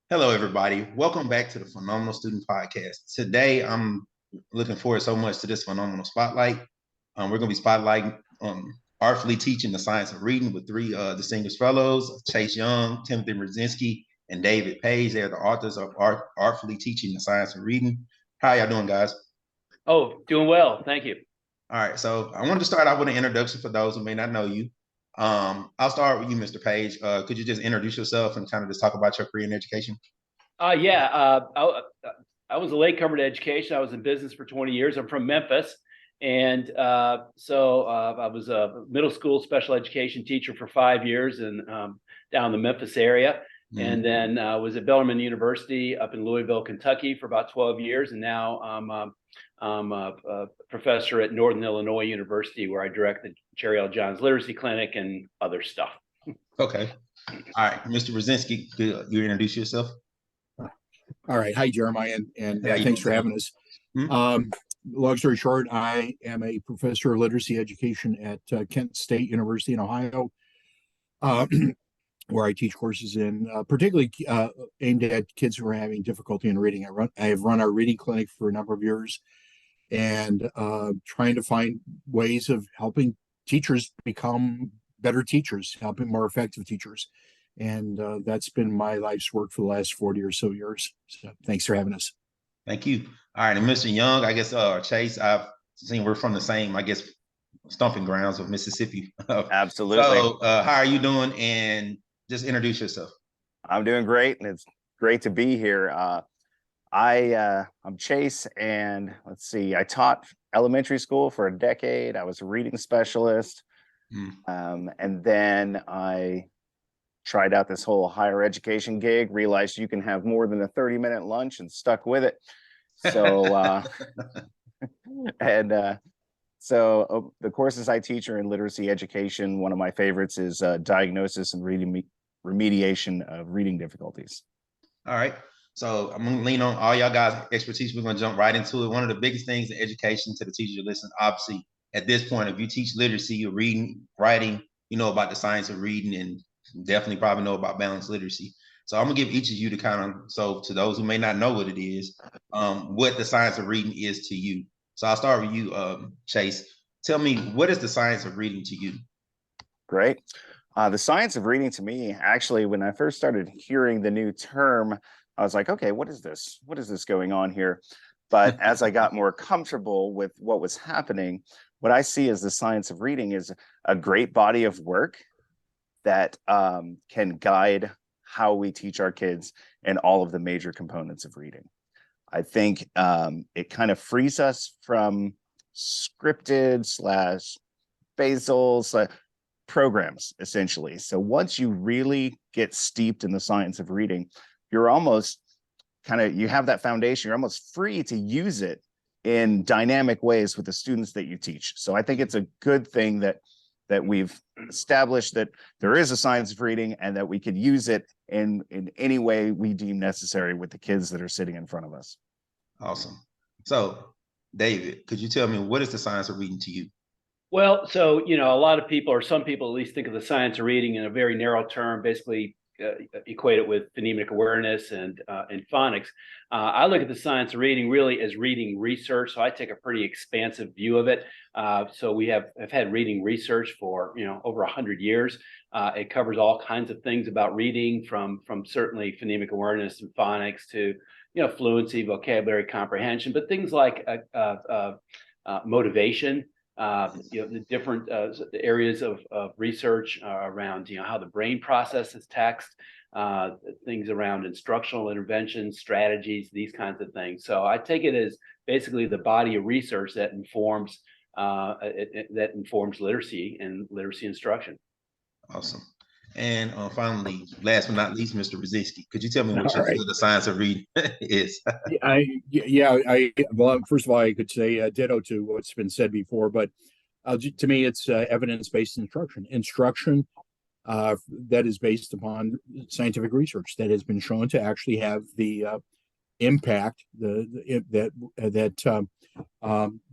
Hello, everybody. Welcome back to the Phenomenal Student Podcast. Today, I'm looking forward so much to this phenomenal spotlight. We're going to be spotlighting Artfully Teaching the Science of Reading with three distinguished fellows, Chase Young, Timothy Rasinski, and David Paige. They're the authors of Artfully Teaching the Science of Reading. How y'all doing, guys? Oh, doing well. Thank you. All right, so I wanted to start out with an introduction for those who may not know you. I'll start with you, Mr. Page. Could you just introduce yourself and kind of just talk about your career in education? Yeah, I was a latecomer to education. I was in business for 20 years. I'm from Memphis. And so I was a middle school special education teacher for 5 years and down in the Memphis area. And then was at Bellarmine University up in Louisville, Kentucky for about 12 years. And now I'm a professor at Northern Illinois University, where I direct the Cherry L. Johns Literacy Clinic and other stuff. Okay. All right, Mr. Brzezinski, could you introduce yourself? All right. Hi, Jeremiah, and How you thanks for doing? having us. Long story short, I am a professor of literacy education at Kent State University in Ohio, where I teach courses in particularly aimed at kids who are having difficulty in reading. I have run our reading clinic for a number of years, and trying to find ways of helping teachers become better teachers, helping more effective teachers. And that's been my life's work for the last 40 or so years. So thanks for having us. Thank you. All right, and Mr. Young, I guess Chase, I've seen we're from the same, I guess, stomping grounds of Mississippi. Absolutely. So how are you doing? And just introduce yourself. I'm doing great, and it's great to be here. I'm Chase, and let's see, I taught elementary school for a decade. I was a reading specialist. And then I tried out this whole higher education gig, realized you can have more than a 30-minute lunch, and stuck with it. So so the courses I teach are in literacy education. One of my favorites is diagnosis and reading remediation of reading difficulties. All right. So I'm going to lean on all y'all guys' expertise. We're going to jump right into it. One of the biggest things in education, to the teachers who listen, obviously, at this point, if you teach literacy, you're reading, writing, you know about the science of reading, and definitely probably know about balanced literacy. So I'm gonna give each of you to kind of, so to those who may not know what it is, what the science of reading is to you. So I'll start with you, Chase. Tell me, what is the science of reading to you? Great. The science of reading to me, actually, when I first started hearing the new term, I was like, okay, what is this? What is this going on here? But as I got more comfortable with what was happening, what I see as the science of reading is a great body of work that can guide how we teach our kids and all of the major components of reading. I think it kind of frees us from scripted / basal / programs, essentially. So once you really get steeped in the science of reading, you're almost you have that foundation, you're almost free to use it in dynamic ways with the students that you teach. So I think it's a good thing that we've established that there is a science of reading and that we could use it in any way we deem necessary with the kids that are sitting in front of us. Awesome. So, David, could you tell me, what is the science of reading to you? Well, so, a lot of people, or some people at least, think of the science of reading in a very narrow term, basically equate it with phonemic awareness and phonics. I look at the science of reading really as reading research, so I take a pretty expansive view of it. So we have had reading research for over 100 years. It covers all kinds of things about reading, from certainly phonemic awareness and phonics to fluency, vocabulary comprehension, but things like motivation. The different areas of research around how the brain processes text, things around instructional interventions, strategies, these kinds of things. So I take it as basically the body of research that informs literacy and literacy instruction. Awesome. And finally, last but not least, Mr. Brzezinski, could you tell me what you feel the science of reading is? Well, first of all, I could say ditto to what's been said before, but to me, it's evidence-based instruction that is based upon scientific research that has been shown to actually have the impact,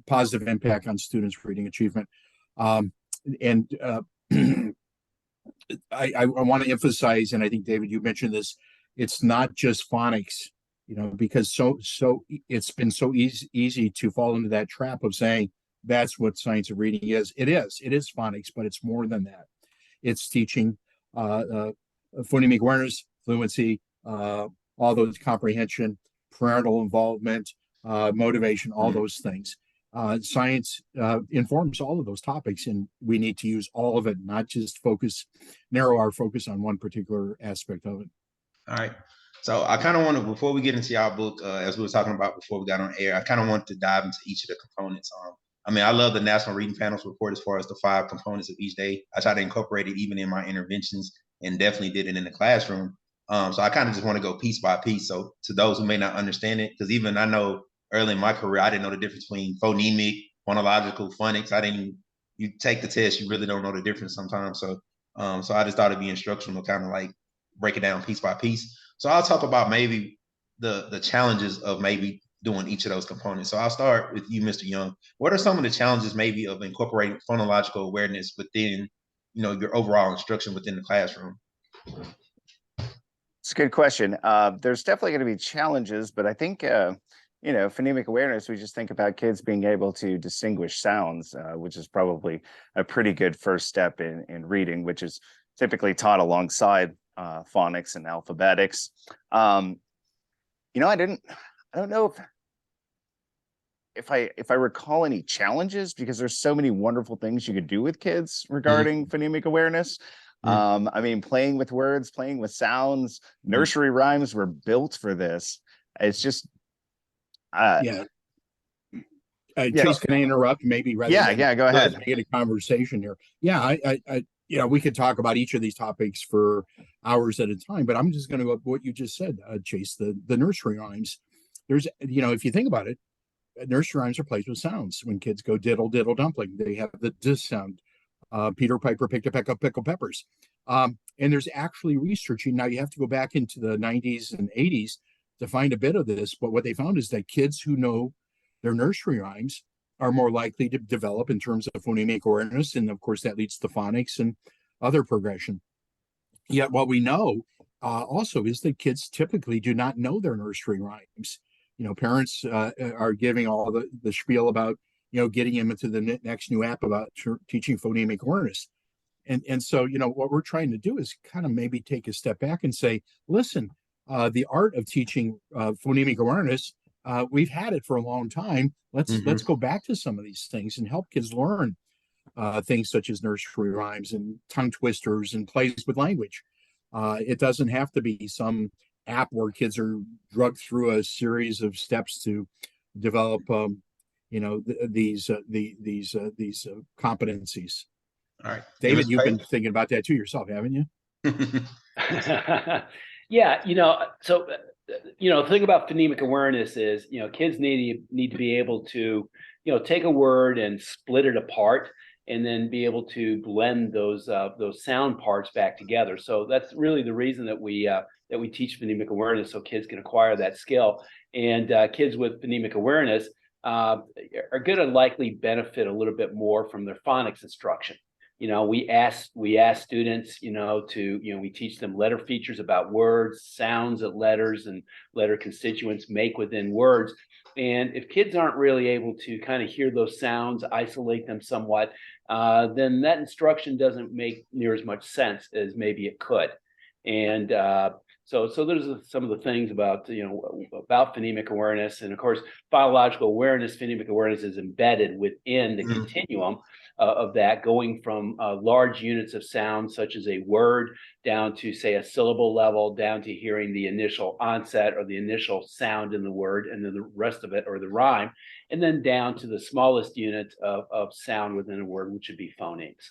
positive impact on students' reading achievement. I want to emphasize, and I think, David, you mentioned this, it's not just phonics, because it's been so easy to fall into that trap of saying that's what science of reading is. It is phonics, but it's more than that. It's teaching phonemic awareness, fluency, all those comprehension, parental involvement, motivation, all those things. Science informs all of those topics, and we need to use all of it, not just narrow our focus on one particular aspect of it. All right. So I kind of want to, before we get into our book, as we were talking about before we got on air, I kind of want to dive into each of the components. I mean, I love the National Reading Panels report as far as the 5 components of each day. I try to incorporate it even in my interventions, and definitely did it in the classroom. So I kind of just want to go piece by piece. So to those who may not understand it, because even I know early in my career, I didn't know the difference between phonemic, phonological, phonics. You take the test, you really don't know the difference sometimes. So I just thought it'd be instructional, kind of like break it down piece by piece. So I'll talk about maybe the challenges of maybe doing each of those components. So I'll start with you, Mr. Young. What are some of the challenges maybe of incorporating phonological awareness within, your overall instruction within the classroom? It's a good question. There's definitely going to be challenges, but I think, phonemic awareness, we just think about kids being able to distinguish sounds, which is probably a pretty good first step in reading, which is typically taught alongside phonics and alphabetics. I don't know if I recall any challenges, because there's so many wonderful things you could do with kids regarding phonemic awareness. I mean, playing with words, playing with sounds, nursery rhymes were built for this. It's just Chase, can I interrupt? Maybe rather than go ahead. Get a conversation here. Yeah, we could talk about each of these topics for hours at a time, but I'm just going to go with what you just said, Chase. The nursery rhymes. There's, if you think about it, nursery rhymes are played with sounds. When kids go diddle diddle dumpling, they have the dis sound. Peter Piper picked a peck of pickled peppers. And there's actually researching. Now you have to go back into the 90s and 80s to find a bit of this, but what they found is that kids who know their nursery rhymes are more likely to develop in terms of phonemic awareness, and of course that leads to phonics and other progression. Yet what we know also is that kids typically do not know their nursery rhymes. Parents are giving all the spiel about getting them into the next new app about teaching phonemic awareness. And so, what we're trying to do is kind of maybe take a step back and say, listen, the art of teaching phonemic awareness, we've had it for a long time. Let's go back to some of these things and help kids learn things such as nursery rhymes and tongue twisters and plays with language. It doesn't have to be some app where kids are drugged through a series of steps to develop these competencies. All right, David, you've been thinking about that too yourself, haven't you? Yeah, so the thing about phonemic awareness is, kids need to be able to, take a word and split it apart, and then be able to blend those sound parts back together. So that's really the reason that we teach phonemic awareness, so kids can acquire that skill. And kids with phonemic awareness are going to likely benefit a little bit more from their phonics instruction. We ask students, we teach them letter features about words, sounds that letters and letter constituents make within words. And if kids aren't really able to kind of hear those sounds, isolate them somewhat, then that instruction doesn't make near as much sense as maybe it could. And so there's some of the things about phonemic awareness, and of course phonological awareness. Phonemic awareness is embedded within the continuum of that, going from large units of sound such as a word down to, say, a syllable level, down to hearing the initial onset or the initial sound in the word, and then the rest of it, or the rhyme, and then down to the smallest unit of sound within a word, which would be phonemes.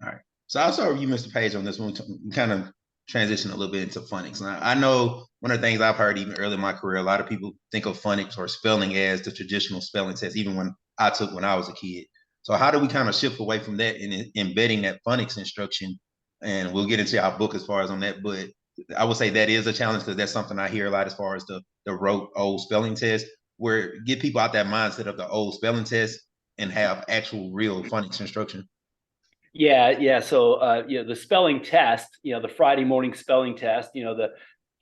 All right. So I'll start with you, Mr. Paige, on this one. Kind of transition a little bit into phonics. Now, I know one of the things I've heard even early in my career, a lot of people think of phonics or spelling as the traditional spelling test, even when I was a kid. So how do we kind of shift away from that and embedding that phonics instruction? And we'll get into our book as far as on that, but I would say that is a challenge, because that's something I hear a lot as far as the rote old spelling test, where get people out that mindset of the old spelling test and have actual real phonics instruction. Yeah. So, the spelling test, the Friday morning spelling test, the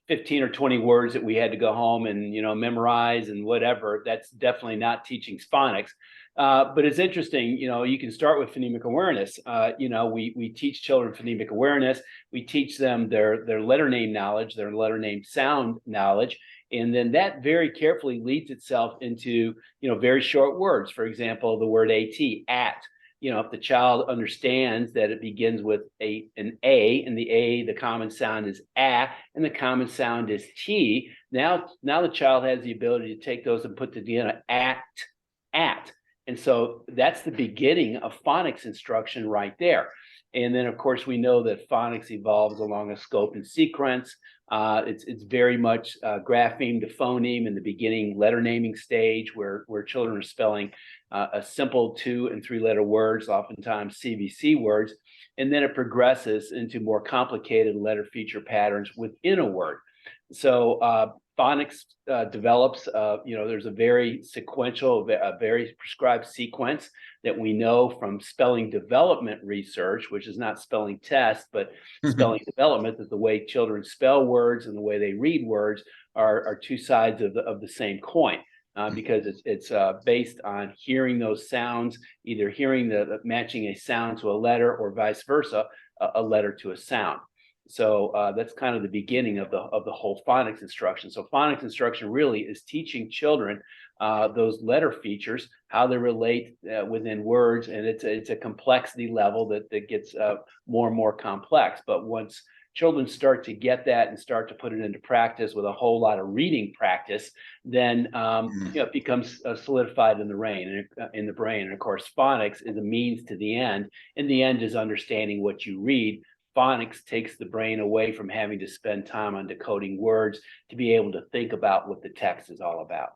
15 or 20 words that we had to go home and, memorize and whatever. That's definitely not teaching phonics. But it's interesting, you can start with phonemic awareness. We teach children phonemic awareness. We teach them their letter name knowledge, their letter name sound knowledge. And then that very carefully leads itself into, very short words. For example, the word at. If the child understands that it begins with an A, and the common sound is a, and the common sound is t, now the child has the ability to take those and put together at. And so that's the beginning of phonics instruction right there. And then, of course, we know that phonics evolves along a scope and sequence. It's very much grapheme to phoneme in the beginning letter naming stage, where children are spelling a simple 2 and 3 letter words, oftentimes CVC words, and then it progresses into more complicated letter feature patterns within a word. So phonics develops, there's a very sequential, a very prescribed sequence that we know from spelling development research, which is not spelling test, but spelling development, that the way children spell words and the way they read words are two sides of the same coin. Because it's based on hearing those sounds, either hearing the matching a sound to a letter, or vice versa, a letter to a sound. So that's kind of the beginning of the whole phonics instruction. So phonics instruction really is teaching children those letter features, how they relate within words, and it's a complexity level that gets more and more complex. But once children start to get that and start to put it into practice with a whole lot of reading practice, then it becomes solidified in the brain. And of course, phonics is a means to the end, and the end is understanding what you read. Phonics takes the brain away from having to spend time on decoding words to be able to think about what the text is all about.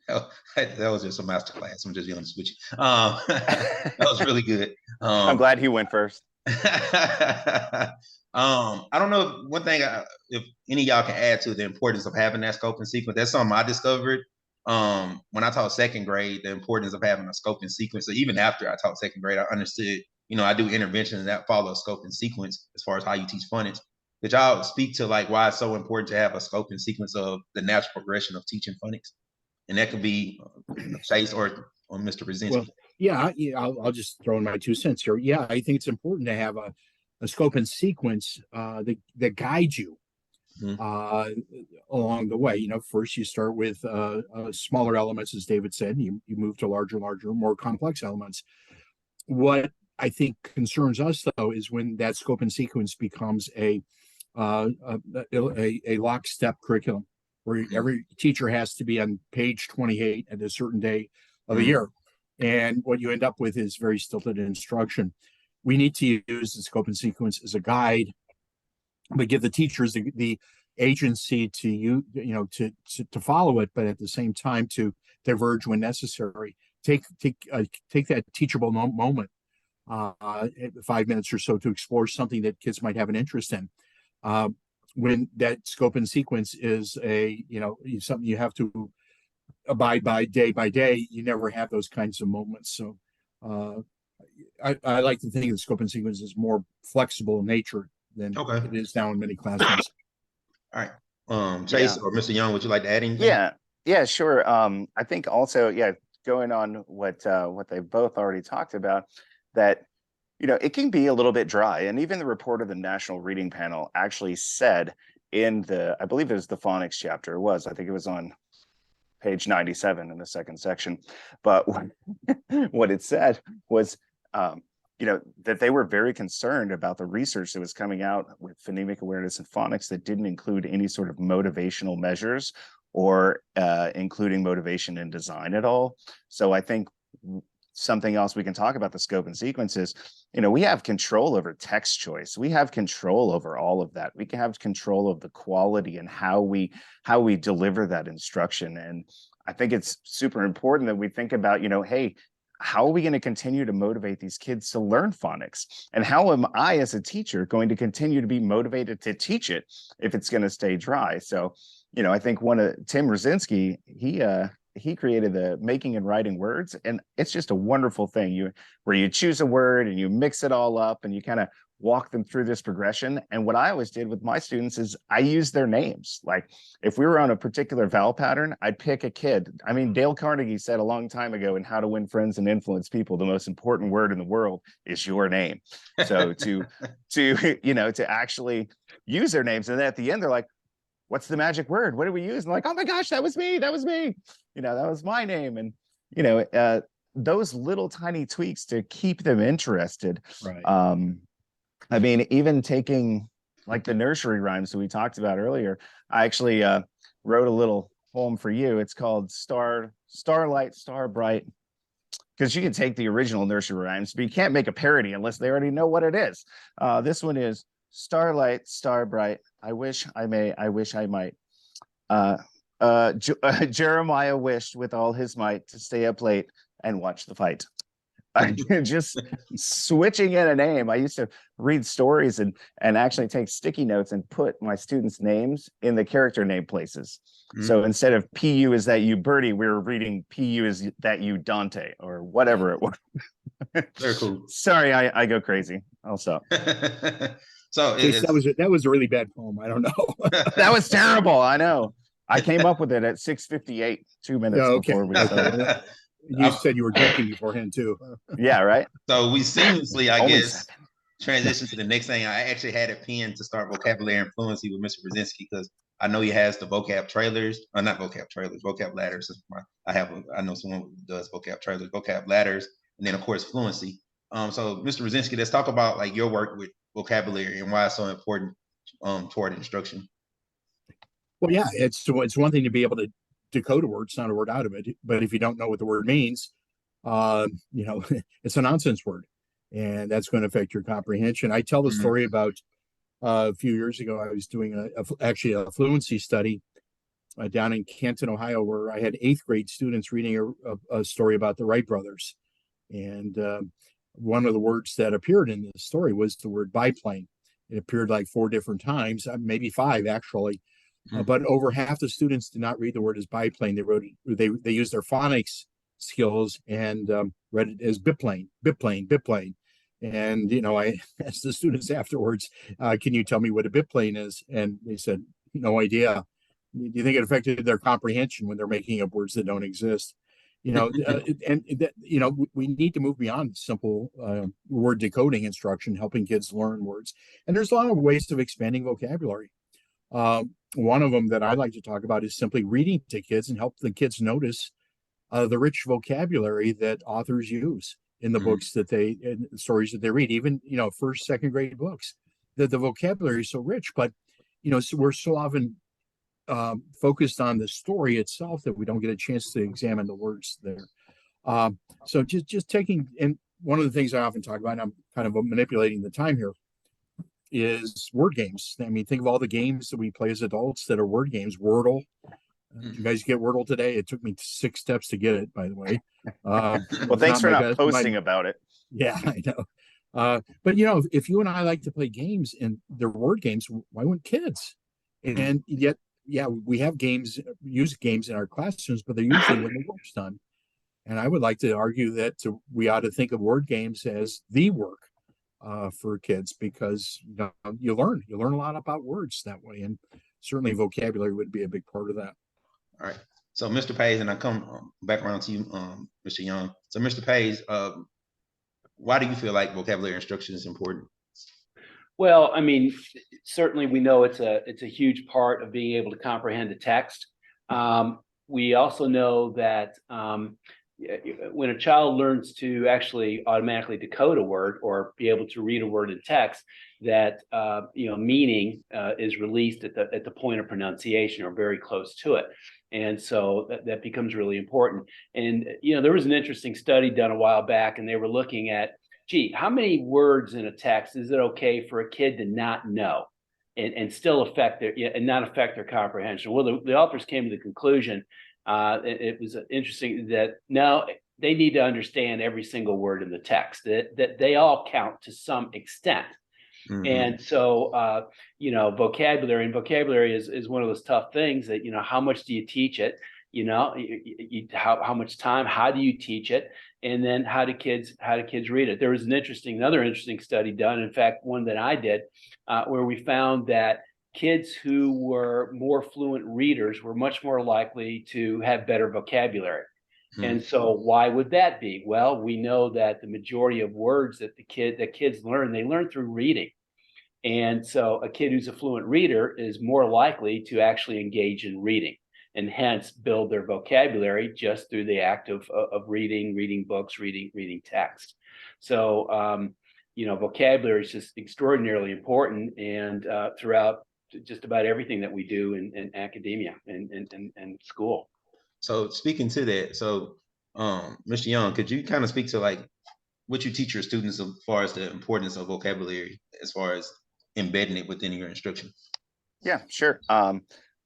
Oh, that was just a master class. I'm just being honest with you. That was really good. I'm glad he went first. I don't know one thing, if any of y'all can add to the importance of having that scope and sequence. That's something I discovered when I taught second grade, the importance of having a scope and sequence. So even after I taught second grade, I understood, I do interventions that follow a scope and sequence as far as how you teach phonics. Could y'all speak to like why it's so important to have a scope and sequence of the natural progression of teaching phonics? And that could be Chase or Mr. Rasinski. Well, yeah, I'll just throw in my 2 cents here. Yeah, I think it's important to have a scope and sequence that guides you along the way. First you start with smaller elements, as David said, and you move to larger, more complex elements. What I think concerns us, though, is when that scope and sequence becomes a lockstep curriculum, where every teacher has to be on page 28 at a certain day of the year. And what you end up with is very stilted instruction. We need to use the scope and sequence as a guide, but give the teachers the agency to to follow it, but at the same time to diverge when necessary. Take that teachable moment, 5 minutes or so, to explore something that kids might have an interest in. When that scope and sequence is something you have to abide by day, you never have those kinds of moments. So I like to think the scope and sequence is more flexible in nature than it is now in many classrooms. All right. Chase or Mr. Young, would you like to add anything? Yeah, sure. I think also, going on what they both already talked about, that it can be a little bit dry. And even the report of the National Reading Panel actually said in I believe it was the phonics chapter, I think it was on page 97 in the second section. But what it said was, that they were very concerned about the research that was coming out with phonemic awareness and phonics that didn't include any sort of motivational measures or including motivation in design at all. So I think something else we can talk about the scope and sequence is, we have control over text choice. We have control over all of that. We can have control of the quality and how we deliver that instruction. And I think it's super important that we think about, hey, how are we going to continue to motivate these kids to learn phonics? And how am I, as a teacher, going to continue to be motivated to teach it if it's going to stay dry? So, I think Tim Rasinski, he created the Making and Writing Words, and it's just a wonderful thing where you choose a word and you mix it all up and you kind of walk them through this progression. And what I always did with my students is I use their names. Like if we were on a particular vowel pattern, I'd pick a kid. I mean, Dale Carnegie said a long time ago in How to Win Friends and Influence People, the most important word in the world is your name. So to actually use their names. And then at the end, they're like, what's the magic word? What do we use? And like, oh my gosh, that was me. That was me. That was my name. And, those little tiny tweaks to keep them interested. Right. I mean, even taking like the nursery rhymes that we talked about earlier, I actually wrote a little poem for you. It's called Starlight, Star Bright, because you can take the original nursery rhymes, but you can't make a parody unless they already know what it is. This one is Starlight, Star Bright. I wish I may, I wish I might. Jeremiah wished with all his might to stay up late and watch the fight. Just switching in a name. I used to read stories and actually take sticky notes and put my students' names in the character name places. So instead of PU is that you Birdie, we were reading PU is that you Dante or whatever it was. Very cool. Sorry, I go crazy. I'll stop. So that was a really bad poem. I don't know. That was terrible. I know. I came up with it at 6:58, 2 minutes before we started. You said you were joking beforehand too. Yeah, right. So we seamlessly, I guess, transition to the next thing. I actually had it pinned to start vocabulary and fluency with Mr. Rasinski because I know he has the vocab trailers, or not vocab trailers, vocab ladders. I know someone who does vocab trailers, vocab ladders, and then of course fluency. So Mr. Rasinski, let's talk about like your work with vocabulary and why it's so important toward instruction. Well, yeah, it's one thing to be able to decode a word, sound a word out of it, but if you don't know what the word means, it's a nonsense word, and that's going to affect your comprehension. I tell the story about a few years ago. I was doing actually a fluency study down in Canton, Ohio, where I had 8th grade students reading a story about the Wright brothers, and one of the words that appeared in the story was the word biplane. It appeared like 4 different times, maybe 5 actually. But over half the students did not read the word as biplane. They used their phonics skills and read it as biplane. And I asked the students afterwards, "Can you tell me what a biplane is?" And they said, "No idea." Do you think it affected their comprehension when they're making up words that don't exist? We need to move beyond simple word decoding instruction, helping kids learn words. And there's a lot of ways of expanding vocabulary. One of them that I like to talk about is simply reading to kids and help the kids notice the rich vocabulary that authors use in the books in the stories that they read, even, 1st, 2nd grade books. The vocabulary is so rich, but, so we're so often focused on the story itself that we don't get a chance to examine the words there. So just taking, and one of the things I often talk about, and I'm kind of manipulating the time here, is word games. I mean, think of all the games that we play as adults that are word games. Wordle. Did you guys get Wordle today? It took me 6 steps to get it, by the way. Well, thanks for not posting about it. Yeah, I know. But if you and I like to play games and they're word games, why wouldn't kids? And yet, yeah, we have use games in our classrooms, but they're usually when the work's done. And I would like to argue that we ought to think of word games as the work for kids, because you learn a lot about words that way, and certainly vocabulary would be a big part of that. All right. So Mr. Paige, and I come back around to you, Mr. Young. So Mr. Paige, why do you feel like vocabulary instruction is important? Well, I mean, certainly we know it's a huge part of being able to comprehend a text. We also know that when a child learns to actually automatically decode a word or be able to read a word in text, that meaning is released at the point of pronunciation or very close to it. And so that becomes really important. And there was an interesting study done a while back, and they were looking at, how many words in a text is it okay for a kid to not know and still affect not affect their comprehension? Well, the authors came to the conclusion, it was interesting, that no, they need to understand every single word in the text, that they all count to some extent. And so, vocabulary is one of those tough things that, how much do you teach it? how much time, how do you teach it, and then how do kids read it? There was another interesting study done, in fact one that I did, where we found that kids who were more fluent readers were much more likely to have better vocabulary. And so why would that be? Well, we know that the majority of words that kids learn, they learn through reading. And so a kid who's a fluent reader is more likely to actually engage in reading, and hence build their vocabulary just through the act of reading books, reading text. So vocabulary is just extraordinarily important, and throughout just about everything that we do in academia and school. So speaking to that, so Mr. Young, could you kind of speak to like what you teach your students as far as the importance of vocabulary, as far as embedding it within your instruction? Yeah, sure.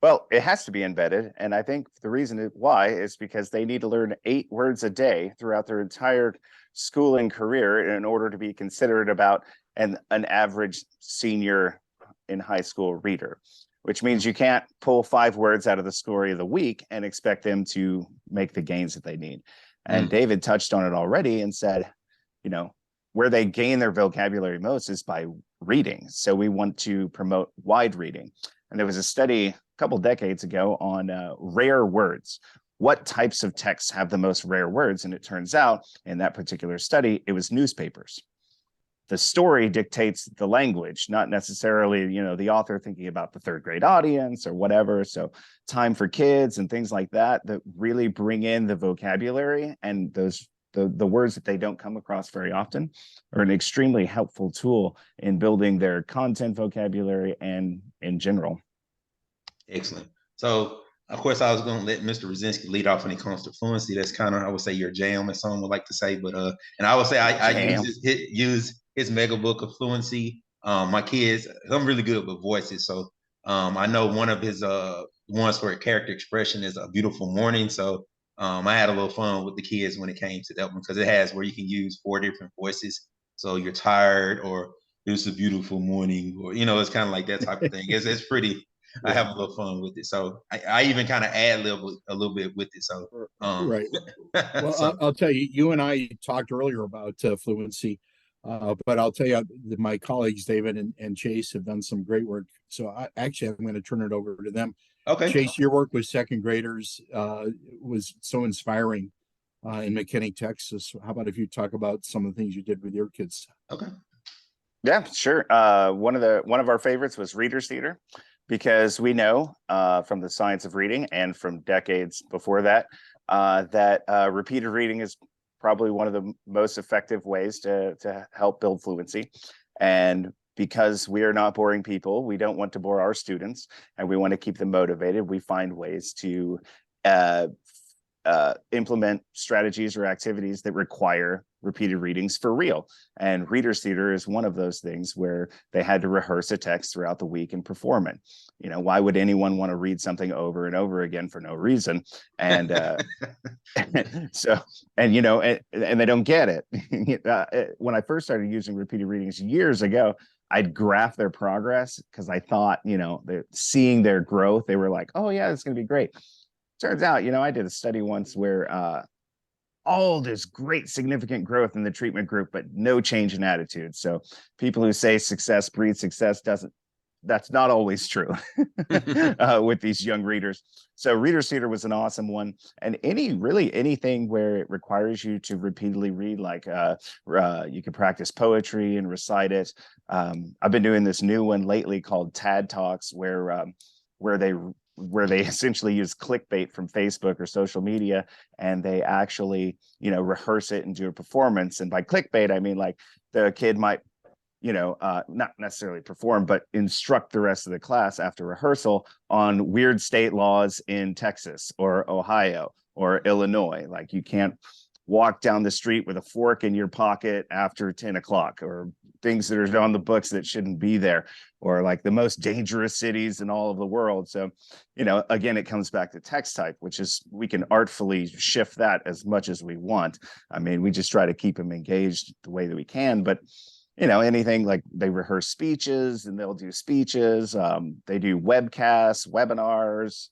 Well, it has to be embedded. And I think the reason why is because they need to learn 8 words a day throughout their entire schooling career in order to be considered about an average senior in high school reader, which means you can't pull 5 words out of the story of the week and expect them to make the gains that they need. And David touched on it already and said, where they gain their vocabulary most is by reading. So we want to promote wide reading. And there was a study a couple decades ago on rare words. What types of texts have the most rare words? And it turns out in that particular study, it was newspapers. The story dictates the language, not necessarily, the author thinking about the 3rd grade audience or whatever. So Time for Kids and things like that really bring in the vocabulary, and the words that they don't come across very often are an extremely helpful tool in building their content vocabulary and in general. Excellent. So of course I was going to let Mr. Rasinski lead off when it comes to fluency. That's kind of, I would say, your jam, as someone would like to say, but and I would say I use his mega book of fluency. My kids, I'm really good with voices. So I know one of his ones for character expression is A Beautiful Morning. So I had a little fun with the kids when it came to that one, because it has where you can use 4 different voices. So you're tired, or it's a beautiful morning, or it's kind of like that type of thing. It's pretty. I have a little fun with it. So I even kind of ad lib a little bit with it. So right. Well, so, I'll tell you, you and I talked earlier about fluency, but I'll tell you that my colleagues David and Chase have done some great work. So I'm going to turn it over to them. okay. Chase, your work with 2nd graders was so inspiring in McKinney, Texas. How about if you talk about some of the things you did with your kids? Okay. Yeah, sure. One of our favorites was Reader's Theater, because we know from the science of reading and from decades before that, that repeated reading is probably one of the most effective ways to help build fluency. And because we are not boring people, we don't want to bore our students, and we want to keep them motivated. We find ways to implement strategies or activities that require repeated readings for real. And Reader's Theater is one of those things where they had to rehearse a text throughout the week and perform it. Why would anyone want to read something over and over again for no reason? And so, and they don't get it. When I first started using repeated readings years ago, I'd graph their progress, because I thought, seeing their growth, they were like, oh yeah, it's going to be great. Turns out, I did a study once where all this great significant growth in the treatment group, but no change in attitude. So people who say success breeds success that's not always true with these young readers. So Reader's Theater was an awesome one. And anything where it requires you to repeatedly read, like you can practice poetry and recite it. I've been doing this new one lately called TAD Talks, where they essentially use clickbait from Facebook or social media, and they actually, rehearse it and do a performance. And by clickbait, I mean, like, the kid might, not necessarily perform, but instruct the rest of the class after rehearsal on weird state laws in Texas or Ohio or Illinois. Like, you can't walk down the street with a fork in your pocket after 10 o'clock, or things that are on the books that shouldn't be there, or like the most dangerous cities in all of the world. So, again, it comes back to text type, which is, we can artfully shift that as much as we want. I mean, we just try to keep them engaged the way that we can, but anything, like, they rehearse speeches and they'll do speeches. They do webcasts, webinars,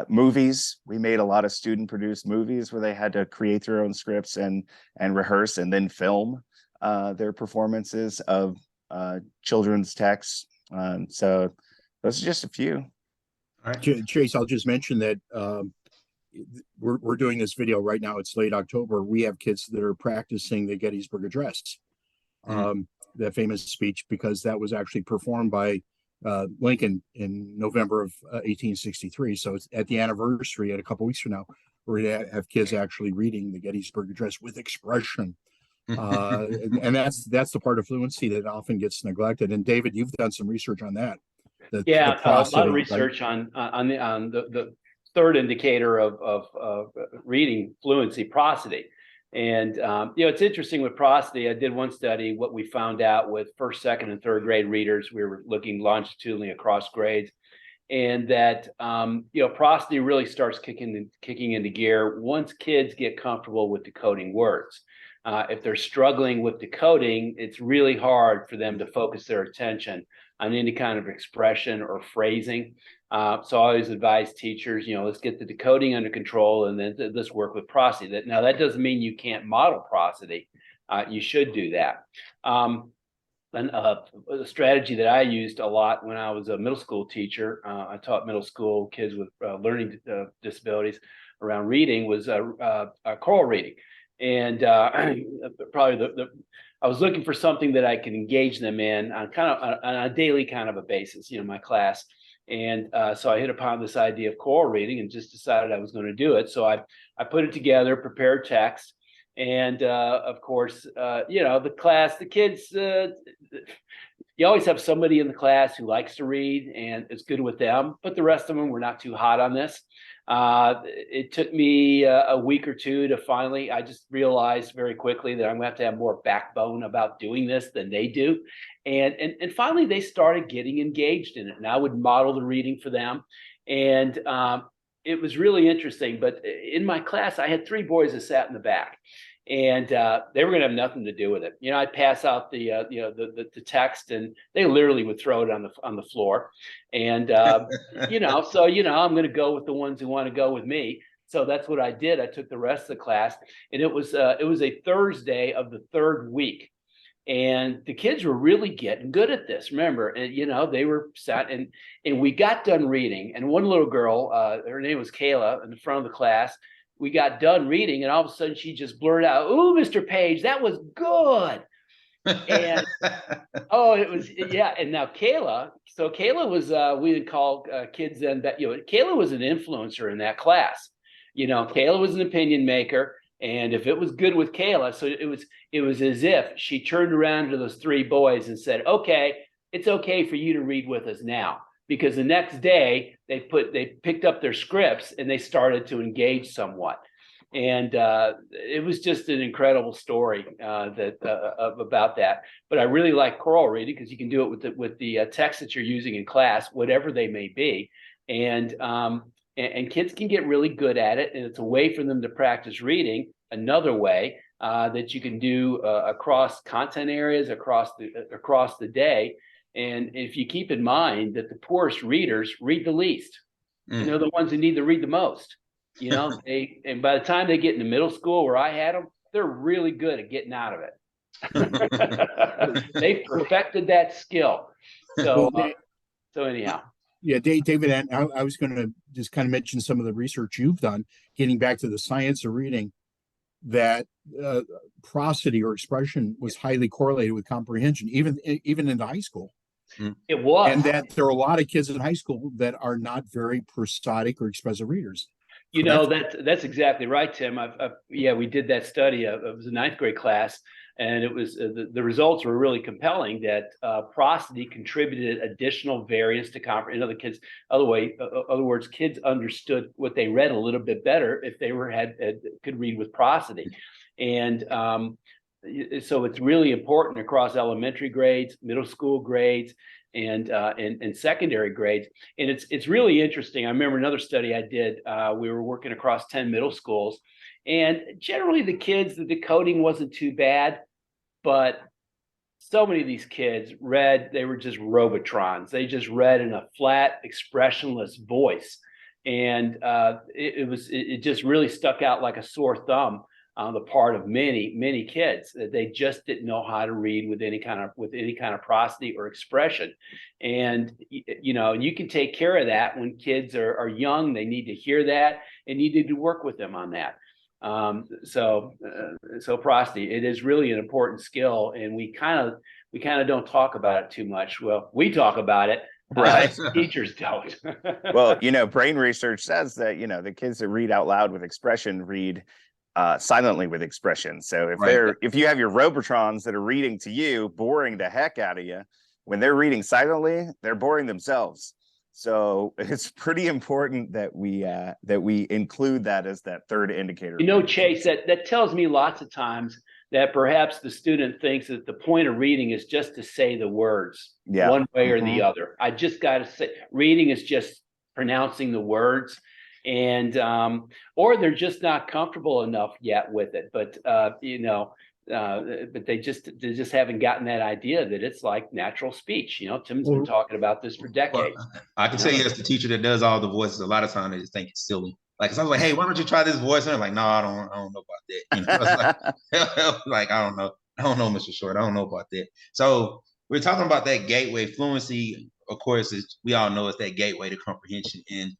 Movies, we made a lot of student produced movies where they had to create their own scripts and rehearse and then film their performances of children's texts. So those are just a few. All right. Chase, I'll just mention that we're doing this video right now. It's late October. We have kids that are practicing the Gettysburg Address, that famous speech, because that was actually performed by Lincoln in November of 1863. So it's at the anniversary, at a couple weeks from now, we're going to have kids actually reading the Gettysburg Address with expression. And that's the part of fluency that often gets neglected. And David, you've done some research on that. A lot of research, right? on the third indicator of reading fluency, prosody. And it's interesting with prosody. I did one study. What we found out with first, second, and third grade readers, we were looking longitudinally across grades, and that prosody really starts kicking into gear once kids get comfortable with decoding words. If they're struggling with decoding, it's really hard for them to focus their attention on any kind of expression or phrasing. So I always advise teachers, let's get the decoding under control, and then let's work with prosody. Now, that doesn't mean you can't model prosody. You should do that. And a strategy that I used a lot when I was a middle school teacher, I taught middle school kids with learning disabilities around reading, was choral reading. And probably I was looking for something that I could engage them in on a daily kind of a basis, my class. And so I hit upon this idea of choral reading and just decided I was going to do it. So I put it together, prepared text. And of course, the class, the kids, you always have somebody in the class who likes to read and it's good with them, but the rest of them were not too hot on this. It took me a week or two to finally, I just realized very quickly that I'm going to have more backbone about doing this than they do. And finally, they started getting engaged in it. And I would model the reading for them. And it was really interesting. But in my class, I had 3 boys that sat in the back. And they were going to have nothing to do with it. I'd pass out the text, and they literally would throw it on the floor. And so I'm going to go with the ones who want to go with me. So that's what I did. I took the rest of the class, and it was a Thursday of the 3rd week, and the kids were really getting good at this. Remember, and they were sat and we got done reading, and one little girl, her name was Kayla, in the front of the class. We got done reading, and all of a sudden she just blurted out, "Ooh, Mr. Paige, that was good." And it was, yeah. And now Kayla was, we would call kids then that, Kayla was an influencer in that class. Kayla was an opinion maker. And if it was good with Kayla, so it was as if she turned around to those 3 boys and said, "Okay, it's okay for you to read with us now." Because the next day they picked up their scripts and they started to engage somewhat. And it was just an incredible story about that. But I really like choral reading because you can do it with the text that you're using in class, whatever they may be. And kids can get really good at it. And it's a way for them to practice reading. Another way that you can do across content areas, across the day. And if you keep in mind that the poorest readers read the least, they're the ones who need to read the most. And by the time they get into middle school, where I had them, they're really good at getting out of it. They've perfected that skill. So anyhow. Yeah, David, and I was going to just kind of mention some of the research you've done, getting back to the science of reading, that prosody or expression was highly correlated with comprehension, even in high school. It was. And that there are a lot of kids in high school that are not very prosodic or expressive readers. That's exactly right, Tim. We did that study. It was a 9th grade class, and it was the results were really compelling. That prosody contributed additional variance to comprehend. Other words, kids understood what they read a little bit better if they could read with prosody, and so it's really important across elementary grades, middle school grades, and secondary grades. And it's really interesting. I remember another study I did. We were working across 10 middle schools, and generally the decoding wasn't too bad, but so many of these kids they were just Robotrons. They just read in a flat, expressionless voice. And it just really stuck out like a sore thumb on the part of many kids, that they just didn't know how to read with any kind of prosody or expression. And you can take care of that when kids are young. They need to hear that and need to work with them on that. So prosody, it is really an important skill, and we kind of don't talk about it too much. Well, we talk about it, right? Teachers don't. Well, brain research says that the kids that read out loud with expression read silently with expression. So if you have your Robotrons that are reading to you, boring the heck out of you, when they're reading silently, they're boring themselves. So it's pretty important that we include that as that third indicator. Chase, that tells me lots of times that perhaps the student thinks that the point of reading is just to say the words one way or the other. I just got to say, reading is just pronouncing the words, and or they're just not comfortable enough yet with it. But but they just haven't gotten that idea that it's like natural speech. Tim's been talking about this for decades. Well, I can tell you, as the teacher that does all the voices, a lot of times they just think it's silly. Like, I was like, hey, why don't you try this voice? And I'm like, no, I don't know about that. It's like, I don't know, Mr. Short, I don't know about that. So we're talking about that gateway. Fluency, of course, we all know it's that gateway to comprehension. And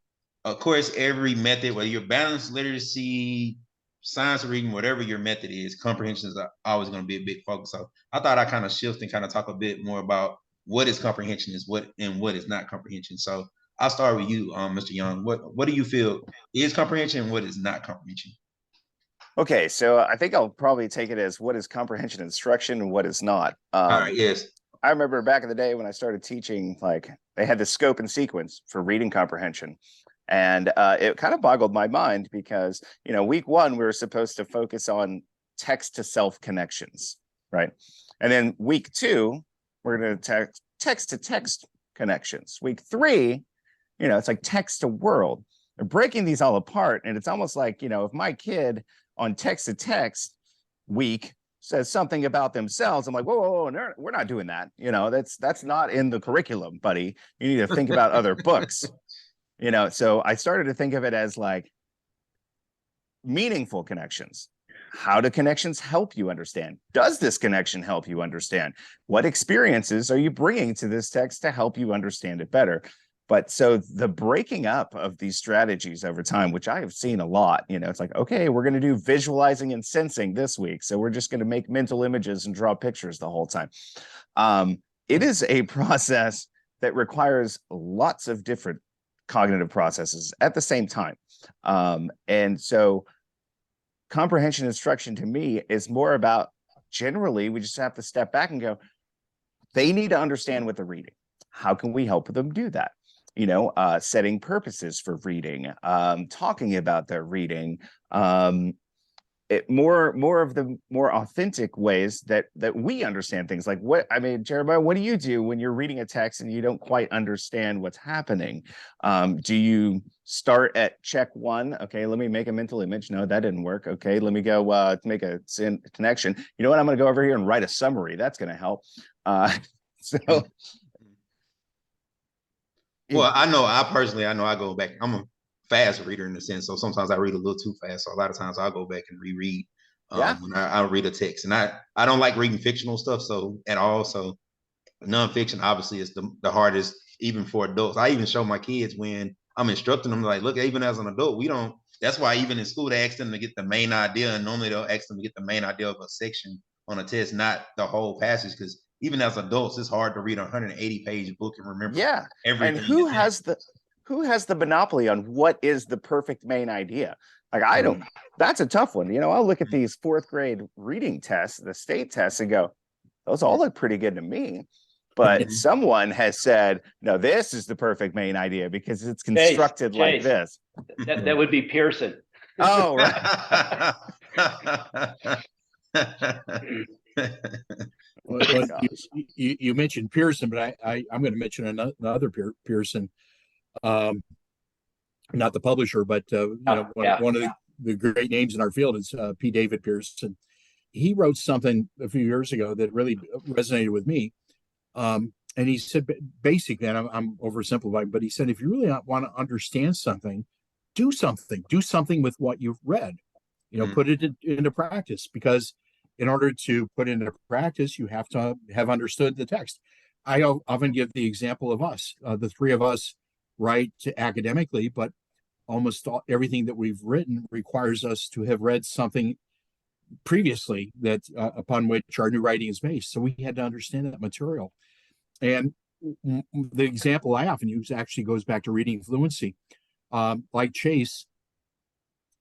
of course, every method, whether you're balanced literacy, science reading, whatever your method is, comprehension is always going to be a big focus. So I thought I kind of shift and kind of talk a bit more about what is comprehension is what is not comprehension. So I'll start with you, Mr. Young. What do you feel is comprehension and what is not comprehension? Okay, so I think I'll probably take it as what is comprehension instruction and what is not. All right, yes. I remember back in the day when I started teaching, like, they had the scope and sequence for reading comprehension. And it kind of boggled my mind because, week one, we were supposed to focus on text to self connections, right? And then week two, we're going to text to text connections. Week three, it's like text to world. They're breaking these all apart. And it's almost like, if my kid on text to text week says something about themselves, I'm like, whoa, no, we're not doing that. That's not in the curriculum, buddy. You need to think about other books. So I started to think of it as like meaningful connections. How do connections help you understand? Does this connection help you understand? What experiences are you bringing to this text to help you understand it better? But so the breaking up of these strategies over time, which I have seen a lot, it's like, okay, we're going to do visualizing and sensing this week. So we're just going to make mental images and draw pictures the whole time. It is a process that requires lots of different cognitive processes at the same time. And so comprehension instruction to me is more about, generally, we just have to step back and go, they need to understand what they're reading. How can we help them do that? Setting purposes for reading, talking about their reading, more of the more authentic ways that we understand things. Like Jeremiah, what do you do when you're reading a text and you don't quite understand what's happening? Do you start at check one? Okay, let me make a mental image. No, that didn't work. Okay, let me go make a connection. You know what? I'm going to go over here and write a summary. That's going to help. Well, I go back. I'm a fast reader in a sense, so sometimes I read a little too fast. So a lot of times I'll go back and reread when I read a text. And I don't like reading fictional stuff at all. So nonfiction obviously is the hardest, even for adults. I even show my kids when I'm instructing them, like, look, even as an adult, that's why even in school they ask them to get the main idea, and normally they'll ask them to get the main idea of a section on a test, not the whole passage, because even as adults, it's hard to read a 180-page book and remember everything. And who has the monopoly on what is the perfect main idea? Like, I don't. That's a tough one. I'll look at these fourth grade reading tests, the state tests, and go, those all look pretty good to me. But someone has said, no, this is the perfect main idea because it's constructed like this. That would be Pearson. Oh, right. Well, you mentioned Pearson, but I'm going to mention another Pearson, not the publisher, but one of the great names in our field is P. David Pearson. He wrote something a few years ago that really resonated with me. And he said, basically, and I'm oversimplifying, but he said, if you really want to understand something, do something with what you've read, put it into practice, because in order to put it into practice, you have to have understood the text. I often give the example of us. The three of us write academically, but almost everything that we've written requires us to have read something previously that upon which our new writing is based. So we had to understand that material. And the example I often use actually goes back to reading fluency. Like Chase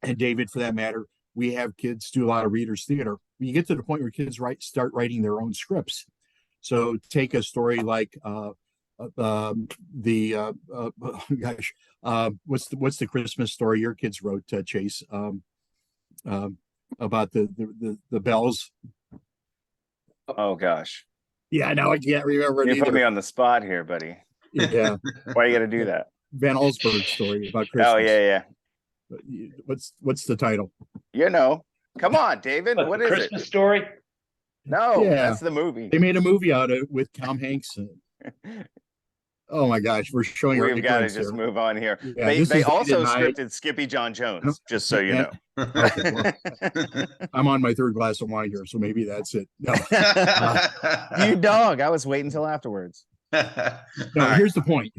and David, for that matter, we have kids do a lot of readers theater. When you get to the point where kids start writing their own scripts. So take a story like what's the Christmas story your kids wrote, Chase, about the bells? Oh gosh. Yeah, now I can't remember. You put me on the spot here, buddy. Yeah. Why you got to do that? Van Allsburg story about Christmas. Oh yeah. What's the title? Come on, David. What is Christmas it? Story? No, Yeah. that's the movie. They made a movie out of it with Tom Hanks. Oh my gosh, we're showing. We've got to just move on here. Yeah, they also scripted Skippy John Jones, just so you know. Okay, well, I'm on my third glass of wine here, so maybe that's it. No, you dog. I was waiting until afterwards. Here's the point.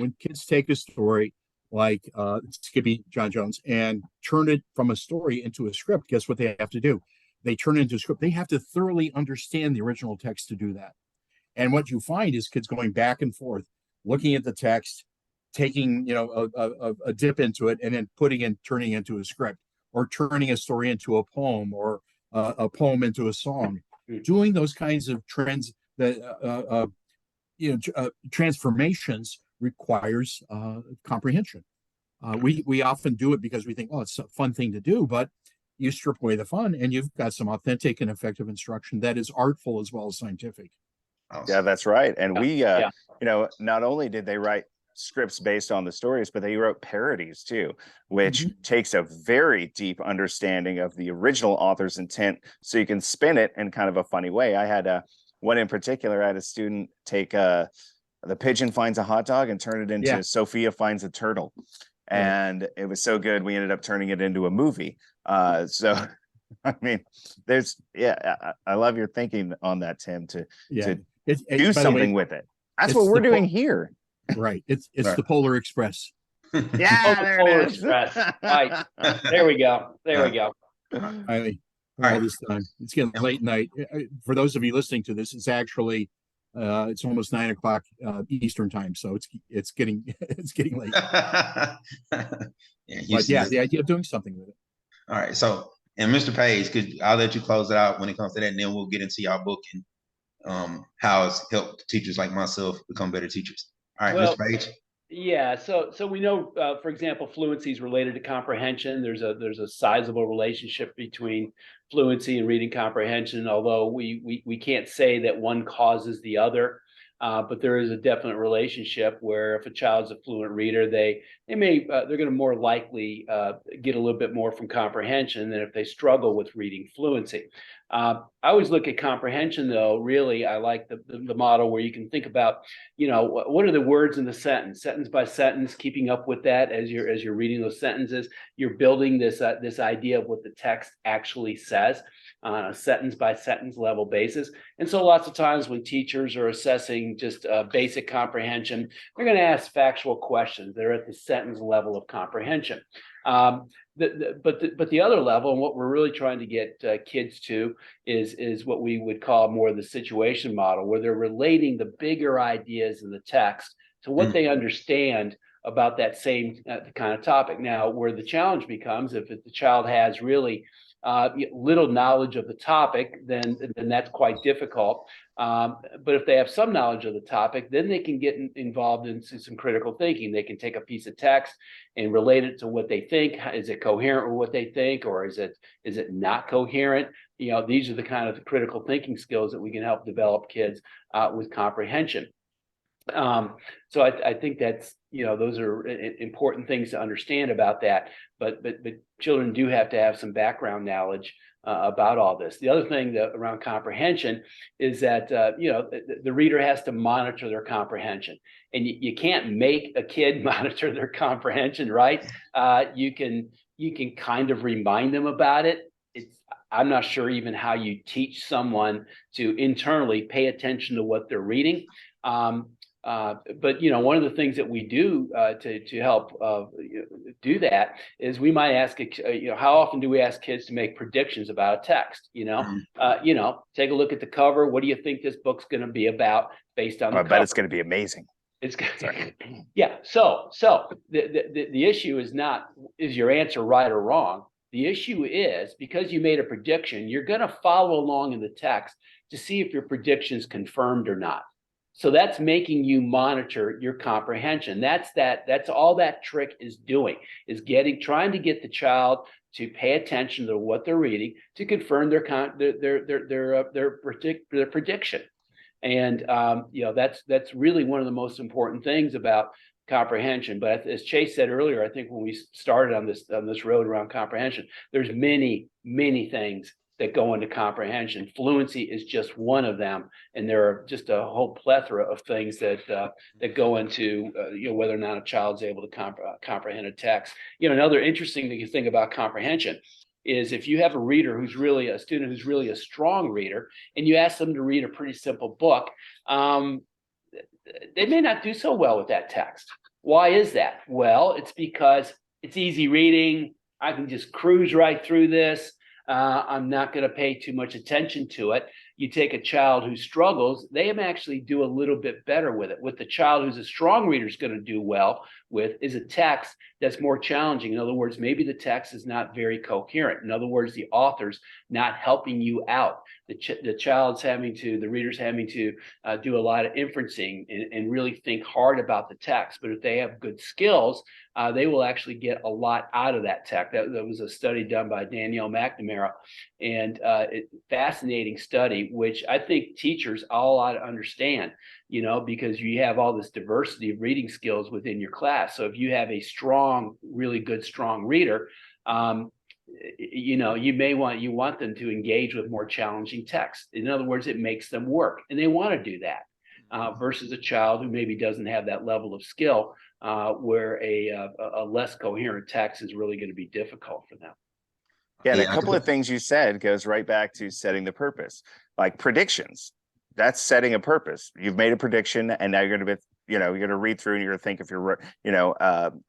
When kids take a story like Skippy John Jones and turn it from a story into a script, guess what they have to do? They turn it into a script. They have to thoroughly understand the original text to do that. And what you find is kids going back and forth, looking at the text, taking a dip into it, and then turning into a script, or turning a story into a poem, or a poem into a song. Doing those kinds of transformations requires comprehension. We often do it because we think, it's a fun thing to do, but you strip away the fun and you've got some authentic and effective instruction that is artful as well as scientific. Yeah, that's right. And we, not only did they write scripts based on the stories, but they wrote parodies too, which takes a very deep understanding of the original author's intent, so you can spin it in kind of a funny way. I had one in particular. I had a student take the pigeon finds a hot dog and turn it into Sophia finds a turtle. And it was so good, we ended up turning it into a movie. So I mean, I love your thinking on that, Tim, to do something with it. That's what we're doing here. Right. It's the Polar Express. Yeah, there Polar it is. Express. Right. There we go. All this time. It's getting late night. For those of you listening to this, it's actually it's almost 9 o'clock Eastern time, so it's getting late. The idea of doing something with it. All right. So, and Mr. Paige, I'll let you close it out when it comes to that, and then we'll get into your book and how it's helped teachers like myself become better teachers. All right, Mr. Paige. Yeah, so we know, for example, fluency is related to comprehension. There's a sizable relationship between fluency and reading comprehension, although we can't say that one causes the other. But there is a definite relationship where if a child's a fluent reader, they're going to more likely get a little bit more from comprehension than if they struggle with reading fluency. I always look at comprehension, though. Really, I like the model where you can think about, what are the words in the sentence by sentence, keeping up with that as you're reading those sentences. You're building this idea of what the text actually says on a sentence by sentence level basis. And so lots of times when teachers are assessing just basic comprehension, they're going to ask factual questions. They're at the sentence level of comprehension. But the other level, and what we're really trying to get kids to is what we would call more the situation model, where they're relating the bigger ideas in the text to what they understand about that same kind of topic. Now, where the challenge becomes, if the child has really little knowledge of the topic, then that's quite difficult. But if they have some knowledge of the topic, then they can get involved in some critical thinking. They can take a piece of text and relate it to what they think. Is it coherent with what they think, or is it not coherent? These are the kind of critical thinking skills that we can help develop kids with comprehension. So I think that's, those are important things to understand about that, but children do have to have some background knowledge about all this. The other thing that around comprehension is that the reader has to monitor their comprehension, and you can't make a kid monitor their comprehension, right? You can kind of remind them about it. I'm not sure even how you teach someone to internally pay attention to what they're reading. But one of the things that we do to help do that is we might ask, how often do we ask kids to make predictions about a text? Take a look at the cover. What do you think this book's going to be about based on the cover? I bet it's going to be amazing. It's yeah. So the issue is not, is your answer right or wrong? The issue is, because you made a prediction, you're going to follow along in the text to see if your prediction is confirmed or not. So that's making you monitor your comprehension. That's all that trick is doing, is trying to get the child to pay attention to what they're reading to confirm their prediction. And that's really one of the most important things about comprehension. But as Chase said earlier, I think when we started on this road around comprehension, there's many things that go into comprehension. Fluency is just one of them, and there are just a whole plethora of things that go into whether or not a child's able to comprehend a text. Another interesting thing about comprehension is if you have a student who's really a strong reader, and you ask them to read a pretty simple book, they may not do so well with that text. Why is that? Well, it's because it's easy reading. I can just cruise right through this. I'm not going to pay too much attention to it. You take a child who struggles, they may actually do a little bit better with it. With the child who's a strong reader is going to do well with is a text that's more challenging. In other words, maybe the text is not very coherent. In other words, the author's not helping you out. The reader's having to do a lot of inferencing and really think hard about the text. But if they have good skills, they will actually get a lot out of that text. That was a study done by Danielle McNamara, and fascinating study, which I think teachers all ought to understand, because you have all this diversity of reading skills within your class. So if you have a really good, strong reader, you want them to engage with more challenging text. In other words, it makes them work, and they want to do that versus a child who maybe doesn't have that level of skill, where a less coherent text is really going to be difficult for them. Yeah, and a couple of things you said goes right back to setting the purpose, like predictions. That's setting a purpose. You've made a prediction, and now you're going to be, you're going to read through and you're going to think if you're,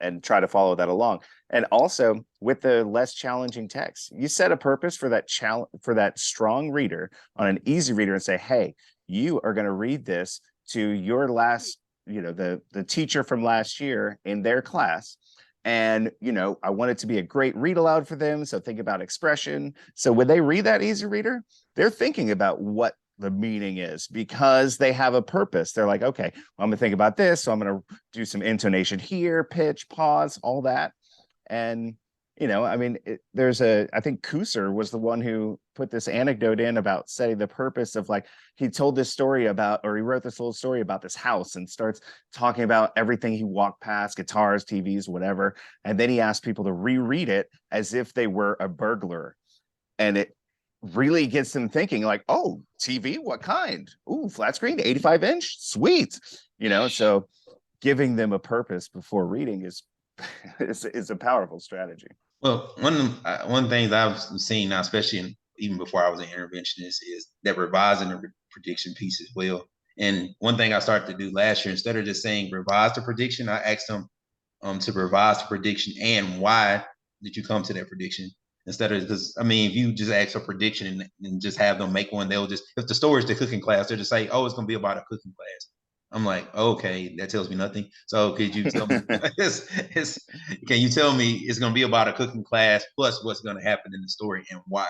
and try to follow that along. And also with the less challenging text, you set a purpose for that strong reader on an easy reader and say, hey, you are going to read this to your last, the teacher from last year in their class. And, I want it to be a great read aloud for them. So think about expression. So when they read that easy reader, they're thinking about what the meaning is because they have a purpose. They're like, okay, well, I'm gonna think about this. So I'm gonna do some intonation here, pitch, pause, all that. And, I think Kusser was the one who put this anecdote in about setting the purpose of, like, he told this story about, or he wrote this little story about this house and starts talking about everything he walked past, guitars, TVs, whatever. And then he asked people to reread it as if they were a burglar. And it really gets them thinking, like, oh, TV, what kind? Ooh, flat screen, 85-inch, sweet. So giving them a purpose before reading is a powerful strategy. Well, one thing I've seen now, especially even before I was an interventionist, is that revising the prediction piece as well. And one thing I started to do last year, instead of just saying revise the prediction, I asked them to revise the prediction and why did you come to that prediction. Instead of, because if you just ask a prediction and just have them make one, they'll just, if the story is the cooking class, they'll just say, oh, it's going to be about a cooking class. I'm like, okay, that tells me nothing. So could you tell me, can you tell me it's going to be about a cooking class plus what's going to happen in the story and why?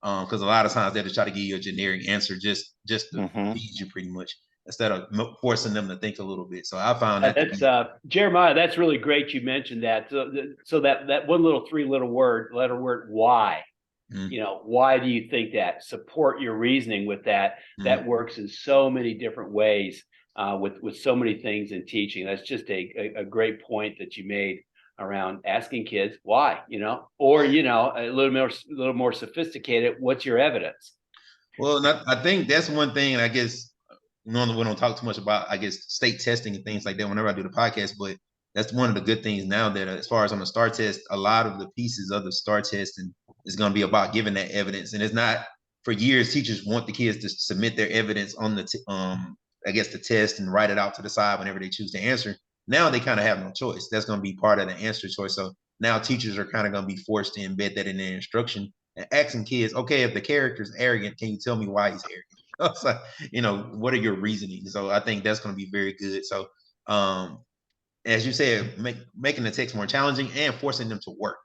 Because a lot of times they just try to give you a generic answer just to feed you pretty much, instead of forcing them to think a little bit. So I found that Jeremiah, that's really great. You mentioned that. So that one little letter word, why? Why do you think that? Support your reasoning with that. That works in so many different ways with so many things in teaching. That's just a great point that you made around asking kids why, or a little more sophisticated. What's your evidence? Well, I think that's one thing. I guess normally we don't talk too much about, I guess, state testing and things like that whenever I do the podcast, but that's one of the good things now that as far as on the STAR test, a lot of the pieces of the STAR test and is going to be about giving that evidence. And it's not, for years, teachers want the kids to submit their evidence on the, I guess, the test and write it out to the side whenever they choose to answer. Now they kind of have no choice. That's going to be part of the answer choice. So now teachers are kind of going to be forced to embed that in their instruction and asking kids, okay, if the character's arrogant, can you tell me why he's arrogant? So, what are your reasoning? So I think that's going to be very good. So, as you said, making the text more challenging and forcing them to work.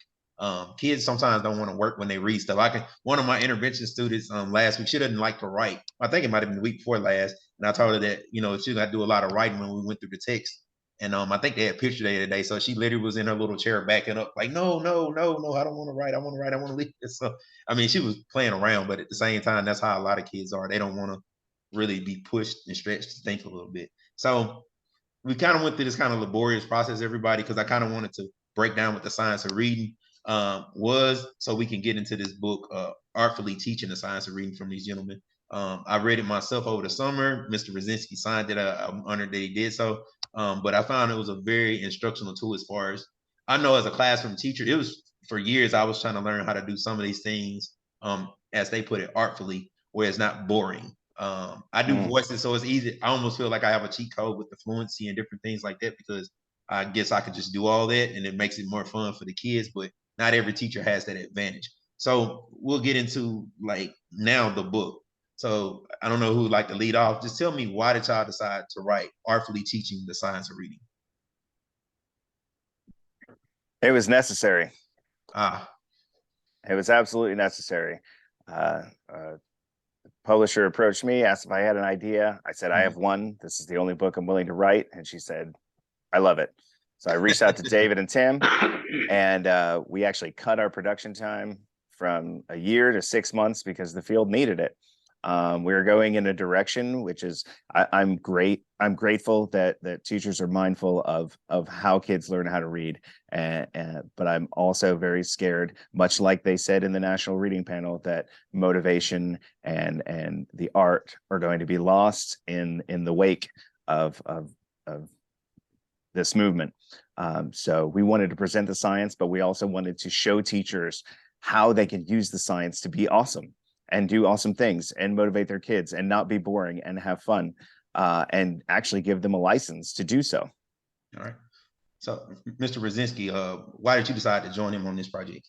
Kids sometimes don't want to work when they read stuff. One of my intervention students last week, she didn't like to write. I think it might have been the week before last, and I told her that she got to do a lot of writing when we went through the text. And I think they had picture day today, so she literally was in her little chair backing up, like, no, I don't want to write. I want to write. I want to leave. So I mean, she was playing around, but at the same time, that's how a lot of kids are. They don't want to really be pushed and stretched to think a little bit. So we kind of went through this kind of laborious process, everybody, because I kind of wanted to break down what the science of reading was, so we can get into this book, Artfully Teaching the Science of Reading, from these gentlemen. I read it myself over the summer. Mr. Rasinski signed it. I'm honored that he did so. But I found it was a very instructional tool. As far as I know, as a classroom teacher, it was for years I was trying to learn how to do some of these things, as they put it, artfully, where it's not boring. I do voices, so it's easy. I almost feel like I have a cheat code with the fluency and different things like that, because I guess I could just do all that and it makes it more fun for the kids, but not every teacher has that advantage. So we'll get into now the book. So I don't know who would like to lead off. Just tell me, why did y'all decide to write Artfully Teaching the Science of Reading? It was necessary. It was absolutely necessary. Publisher approached me, asked if I had an idea. I said, I have one. This is the only book I'm willing to write. And she said, I love it. So I reached out to David and Tim, and we actually cut our production time from a year to 6 months because the field needed it. We were going in a direction which is, I'm grateful that teachers are mindful of how kids learn how to read, but I'm also very scared, much like they said in the National Reading Panel, that motivation and the art are going to be lost in the wake of this movement. So we wanted to present the science, but we also wanted to show teachers how they can use the science to be awesome and do awesome things and motivate their kids and not be boring and have fun, and actually give them a license to do so. All right. So, Mr. Rasinski, why did you decide to join him on this project?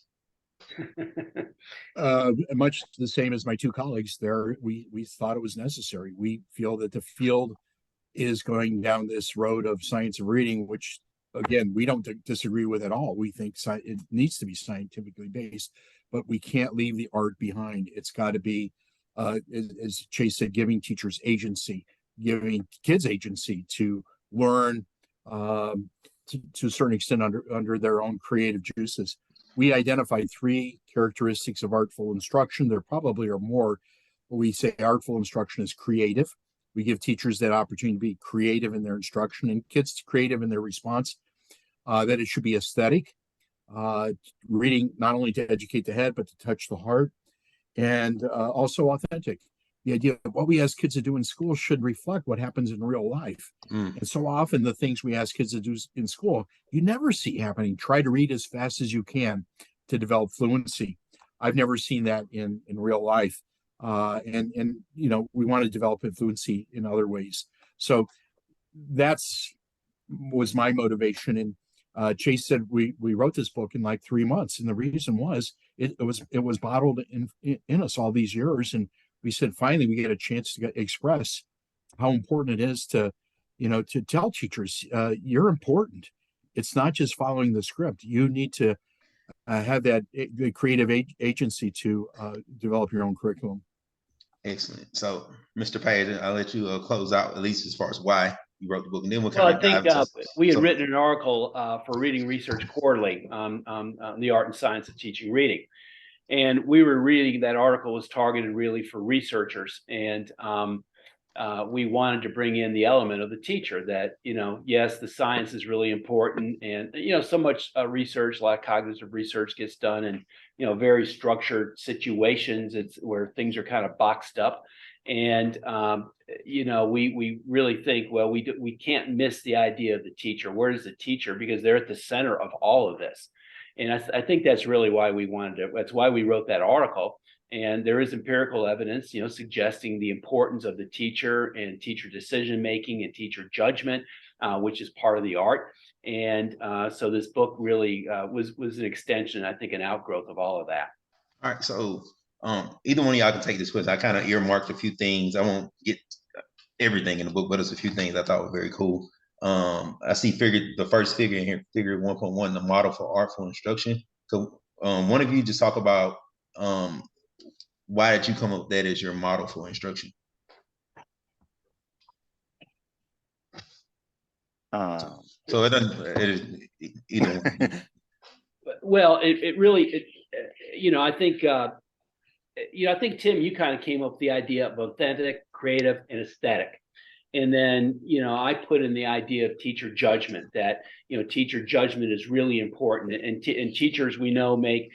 Much the same as my two colleagues there, we thought it was necessary. We feel that the field is going down this road of science of reading, which, again, we don't disagree with at all. We think it needs to be scientifically based, but we can't leave the art behind. It's got to be, as Chase said, giving teachers agency, giving kids agency to learn to a certain extent under their own creative juices. We identified 3 characteristics of artful instruction. There probably are more, but we say artful instruction is creative. We give teachers that opportunity to be creative in their instruction, and kids creative in their response. That it should be aesthetic, reading not only to educate the head, but to touch the heart, and also authentic. The idea of what we ask kids to do in school should reflect what happens in real life. And so often the things we ask kids to do in school, you never see happening. Try to read as fast as you can to develop fluency. I've never seen that in real life. And we want to develop fluency in other ways. So was my motivation. And Chase said we wrote this book in like 3 months, and the reason was it was bottled in us all these years, and we said finally we get a chance to express how important it is to tell teachers you're important. It's not just following the script. You need to have the creative agency to develop your own curriculum. Excellent. So, Mr. Paige, I'll let you close out, at least as far as why you wrote the book, and then Well, I think we had written an article for Reading Research Quarterly on the art and science of teaching reading, and we were reading that article was targeted really for researchers, and we wanted to bring in the element of the teacher that, yes, the science is really important. And, so much research, a lot of cognitive research gets done in, very structured situations. It's where things are kind of boxed up. And, we really think, well, we can't miss the idea of the teacher. Where is the teacher? Because they're at the center of all of this. And I think that's really why we wanted to, that's why we wrote that article. And there is empirical evidence, suggesting the importance of the teacher and teacher decision making and teacher judgment, which is part of the art. And so this book really was an extension, I think, an outgrowth of all of that. All right, so either one of y'all can take this quiz. I kind of earmarked a few things. I won't get everything in the book, but there's a few things I thought were very cool. I see the first figure in here, figure 1.1, the model for artful instruction. So one of you just talk about why did you come up with that as your model for instruction? So it doesn't, it is either one. Well, it really, I think, Tim, you kind of came up with the idea of authentic, creative, and aesthetic. And then, I put in the idea of teacher judgment, that, teacher judgment is really important. And teachers, we know, make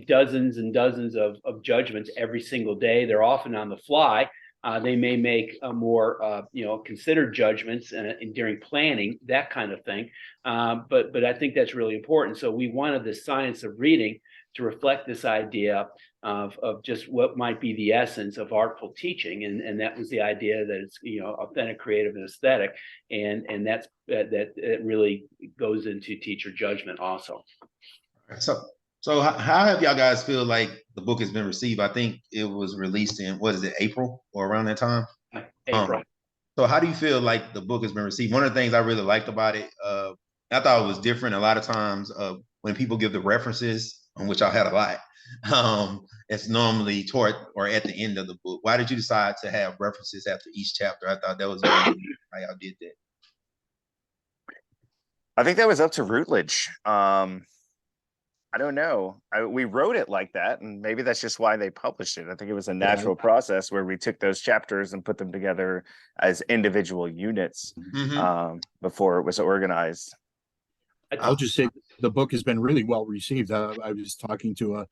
dozens and dozens of judgments every single day. They're often on the fly. They may make more, considered judgments during planning, that kind of thing. But I think that's really important. So we wanted the science of reading to reflect this idea of just what might be the essence of artful teaching, and that was the idea that it's authentic, creative, and aesthetic, and that really goes into teacher judgment also. So how have y'all guys feel like the book has been received? I think it was released in, what is it, April or around that time? April. So how do you feel like the book has been received? One of the things I really liked about it, I thought it was different. A lot of times when people give the references, on which I had a lot, it's normally toward or at the end of the book. Why did you decide to have references after each chapter? I thought that was very good how y'all did that. I think that was up to Routledge. I don't know. We wrote it like that, and maybe that's just why they published it. I think it was a natural process where we took those chapters and put them together as individual units before it was organized. I'll just say the book has been really well received. I was talking to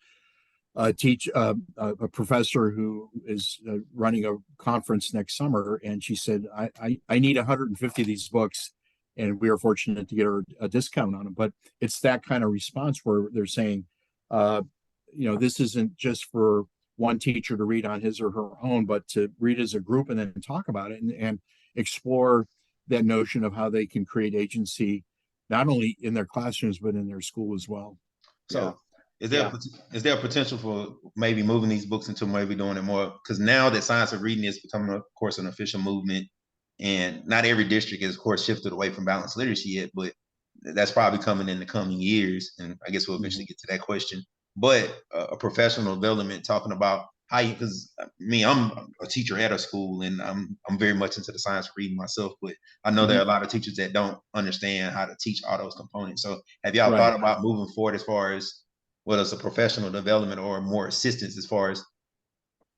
a professor who is running a conference next summer, and she said, I need 150 of these books. And we were fortunate to get her a discount on them. But it's that kind of response where they're saying, this isn't just for one teacher to read on his or her own, but to read as a group and then talk about it and explore that notion of how they can create agency, not only in their classrooms, but in their school as well. So is there a potential for maybe moving these books into maybe doing it more? Because now that science of reading is becoming, of course, an official movement, and not every district is, of course, shifted away from balanced literacy yet, but that's probably coming in the coming years. And I guess we'll eventually get to that question. But a professional development, talking about how you, because I'm a teacher at a school, and I'm very much into the science of reading myself, but I know there are a lot of teachers that don't understand how to teach all those components. So have y'all thought about moving forward as far as whether it's a professional development or more assistance as far as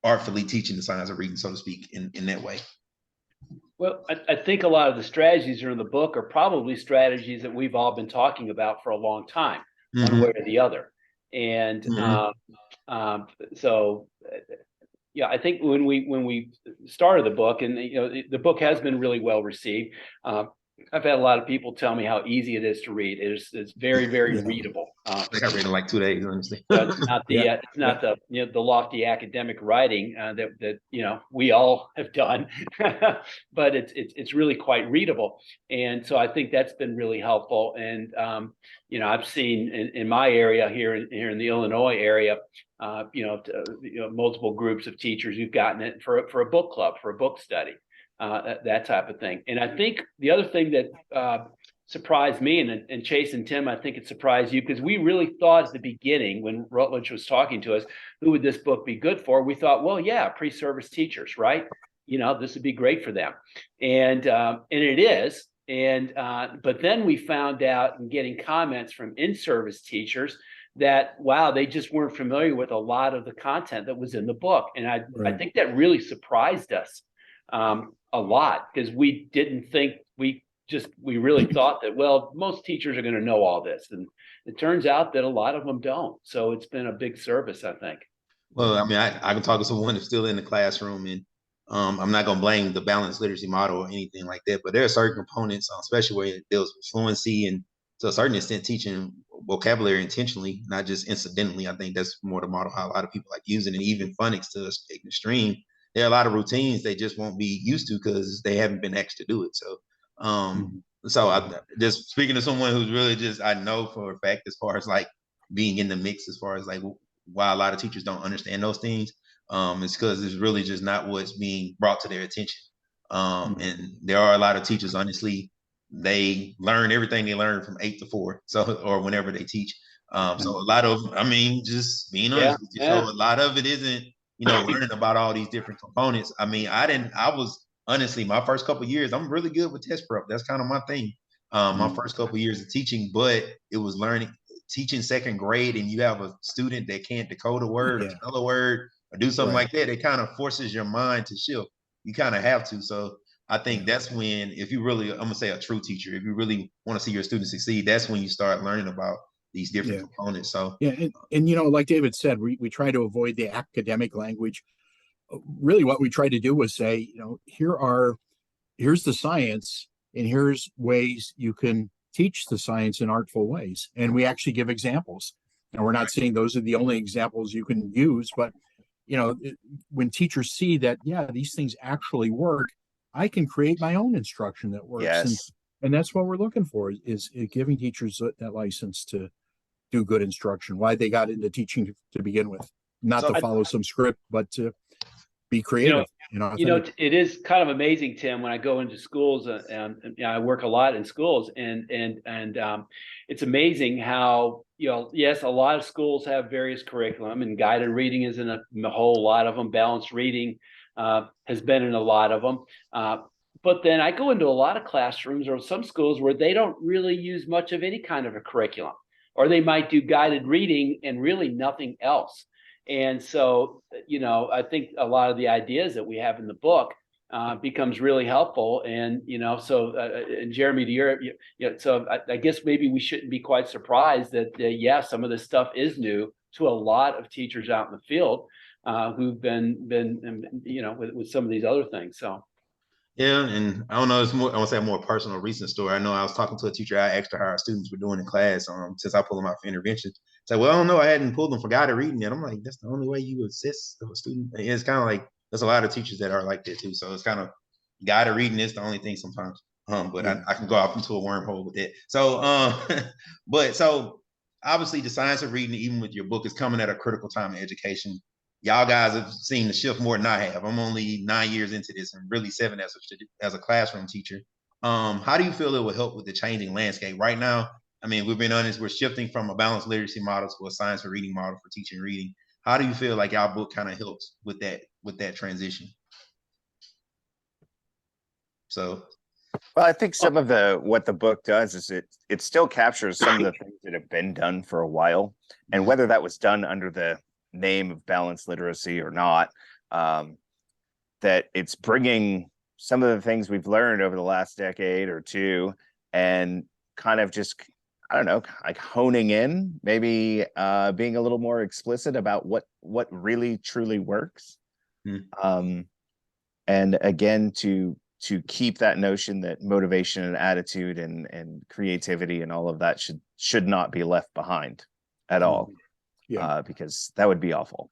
artfully teaching the science of reading, so to speak, in that way? Well, I think a lot of the strategies that are in the book are probably strategies that we've all been talking about for a long time, one way or the other. And so, I think when we started the book, and the book has been really well received. I've had a lot of people tell me how easy it is to read. It's very, very readable. I think I read it in like 2 days, honestly. It's not the lofty academic writing that we all have done, but it's really quite readable. And so I think that's been really helpful. And I've seen in my area here in the Illinois area, multiple groups of teachers who've gotten it for a book club, for a book study. That type of thing. And I think the other thing that surprised me, and Chase and Tim, I think it surprised you, because we really thought at the beginning when Routledge was talking to us, who would this book be good for? We thought, well, yeah, pre-service teachers, right? This would be great for them. And it is. And but then we found out in getting comments from in-service teachers that, wow, they just weren't familiar with a lot of the content that was in the book. And I think that really surprised us. a lot, because we didn't think we really thought that, well, most teachers are going to know all this, and it turns out that a lot of them don't. So it's been a big service, I think. Well, I mean, I can talk to someone who's still in the classroom, and I'm not going to blame the balanced literacy model or anything like that, but there are certain components, especially where it deals with fluency and to a certain extent teaching vocabulary intentionally, not just incidentally. I think that's more the model how a lot of people like using it, even phonics to an extreme. There are a lot of routines they just won't be used to because they haven't been asked to do it. So, I just speaking to someone who's really just, I know for a fact, as far as like being in the mix, as far as like why a lot of teachers don't understand those things, it's because it's really just not what's being brought to their attention. And there are a lot of teachers, honestly, they learn everything they learn from 8 to 4, so, or whenever they teach. So a lot of, I mean, just being honest with you, so a lot of it isn't, learning about all these different components. I mean, I was honestly, my first couple of years, I'm really good with test prep. That's kind of my thing. My first couple of years of teaching, but it was teaching second grade, and you have a student that can't decode a word or spell a word or do something like that. It kind of forces your mind to shift. You kind of have to. So I think that's when, if you really, I'm gonna say a true teacher, if you really want to see your students succeed, that's when you start learning about these different components. So and like David said, we try to avoid the academic language. Really, what we try to do was say, here's the science, and here's ways you can teach the science in artful ways. And we actually give examples. And we're not saying those are the only examples you can use, but when teachers see that, these things actually work, I can create my own instruction that works. Yes. And that's what we're looking for, is giving teachers that license to do good instruction. Why they got into teaching to begin with, not to follow some script, but to be creative. It is kind of amazing, Tim, when I go into schools, and I work a lot in schools, and it's amazing how, yes, a lot of schools have various curriculum, and guided reading is in a whole lot of them. Balanced reading has been in a lot of them. But then I go into a lot of classrooms or some schools where they don't really use much of any kind of a curriculum, or they might do guided reading and really nothing else. And so, I think a lot of the ideas that we have in the book becomes really helpful. And, and Jeremy, to your, so I guess maybe we shouldn't be quite surprised that, some of this stuff is new to a lot of teachers out in the field who've been with some of these other things. So. Yeah, and I don't know, it's more, I want to say a more personal recent story. I know I was talking to a teacher I asked her how our students were doing in class since I pulled them out for intervention. So, well, I don't know, I hadn't pulled them for guided reading yet. I'm like, that's the only way you assist a student. And it's kind of like, there's a lot of teachers that are like that too. So it's kind of guided reading is the only thing sometimes. But I can go off into a wormhole with it. So, so obviously the science of reading, even with your book, is coming at a critical time in education. Y'all guys have seen the shift more than I have. I'm only 9 years into this, and really 7 as a classroom teacher. How do you feel it will help with the changing landscape right now? I mean, we've been honest, we're shifting from a balanced literacy model to a science of reading model for teaching reading. How do you feel like our book kind of helps with that transition? So, well, I think some of what the book does is it still captures some of the things that have been done for a while, and whether that was done under the name of balanced literacy or not, that it's bringing some of the things we've learned over the last decade or two and kind of just, I don't know, like honing in, maybe being a little more explicit about what really truly works. And again, to keep that notion that motivation and attitude and creativity and all of that should not be left behind at all. Because that would be awful.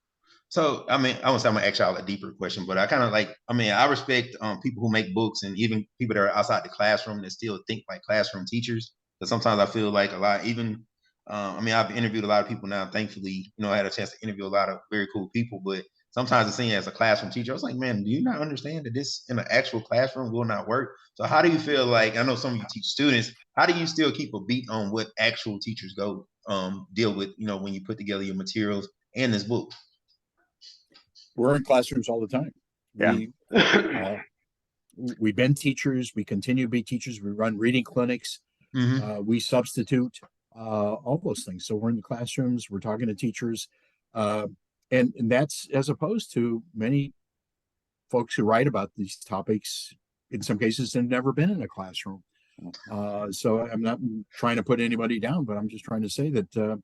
So, I mean, I won't say I'm gonna ask y'all a deeper question, but I kind of I respect people who make books, and even people that are outside the classroom that still think like classroom teachers. But sometimes I feel like a lot, I've interviewed a lot of people now. Thankfully, I had a chance to interview a lot of very cool people, but sometimes it's seen as a classroom teacher. I was like, man, do you not understand that this in an actual classroom will not work? So how do you feel like, I know some of you teach students, how do you still keep a beat on what actual teachers deal with, when you put together your materials and this book? We're in classrooms all the time. Yeah. We've been teachers. We continue to be teachers. We run reading clinics. We substitute, all those things. So we're in the classrooms. We're talking to teachers. And that's as opposed to many folks who write about these topics, in some cases, have never been in a classroom. So I'm not trying to put anybody down, but I'm just trying to say that,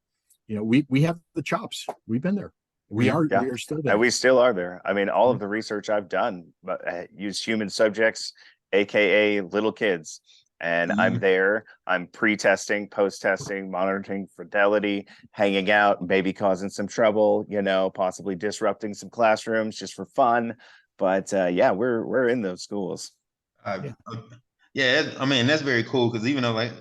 we have the chops. We've been there. We are still there. And we still are there. I mean, all of the research I've done, but use human subjects, AKA little kids. And I'm there, I'm pre-testing, post-testing, monitoring fidelity, hanging out, maybe causing some trouble, possibly disrupting some classrooms just for fun. But we're in those schools. Yeah, I mean, that's very cool, because even though, like,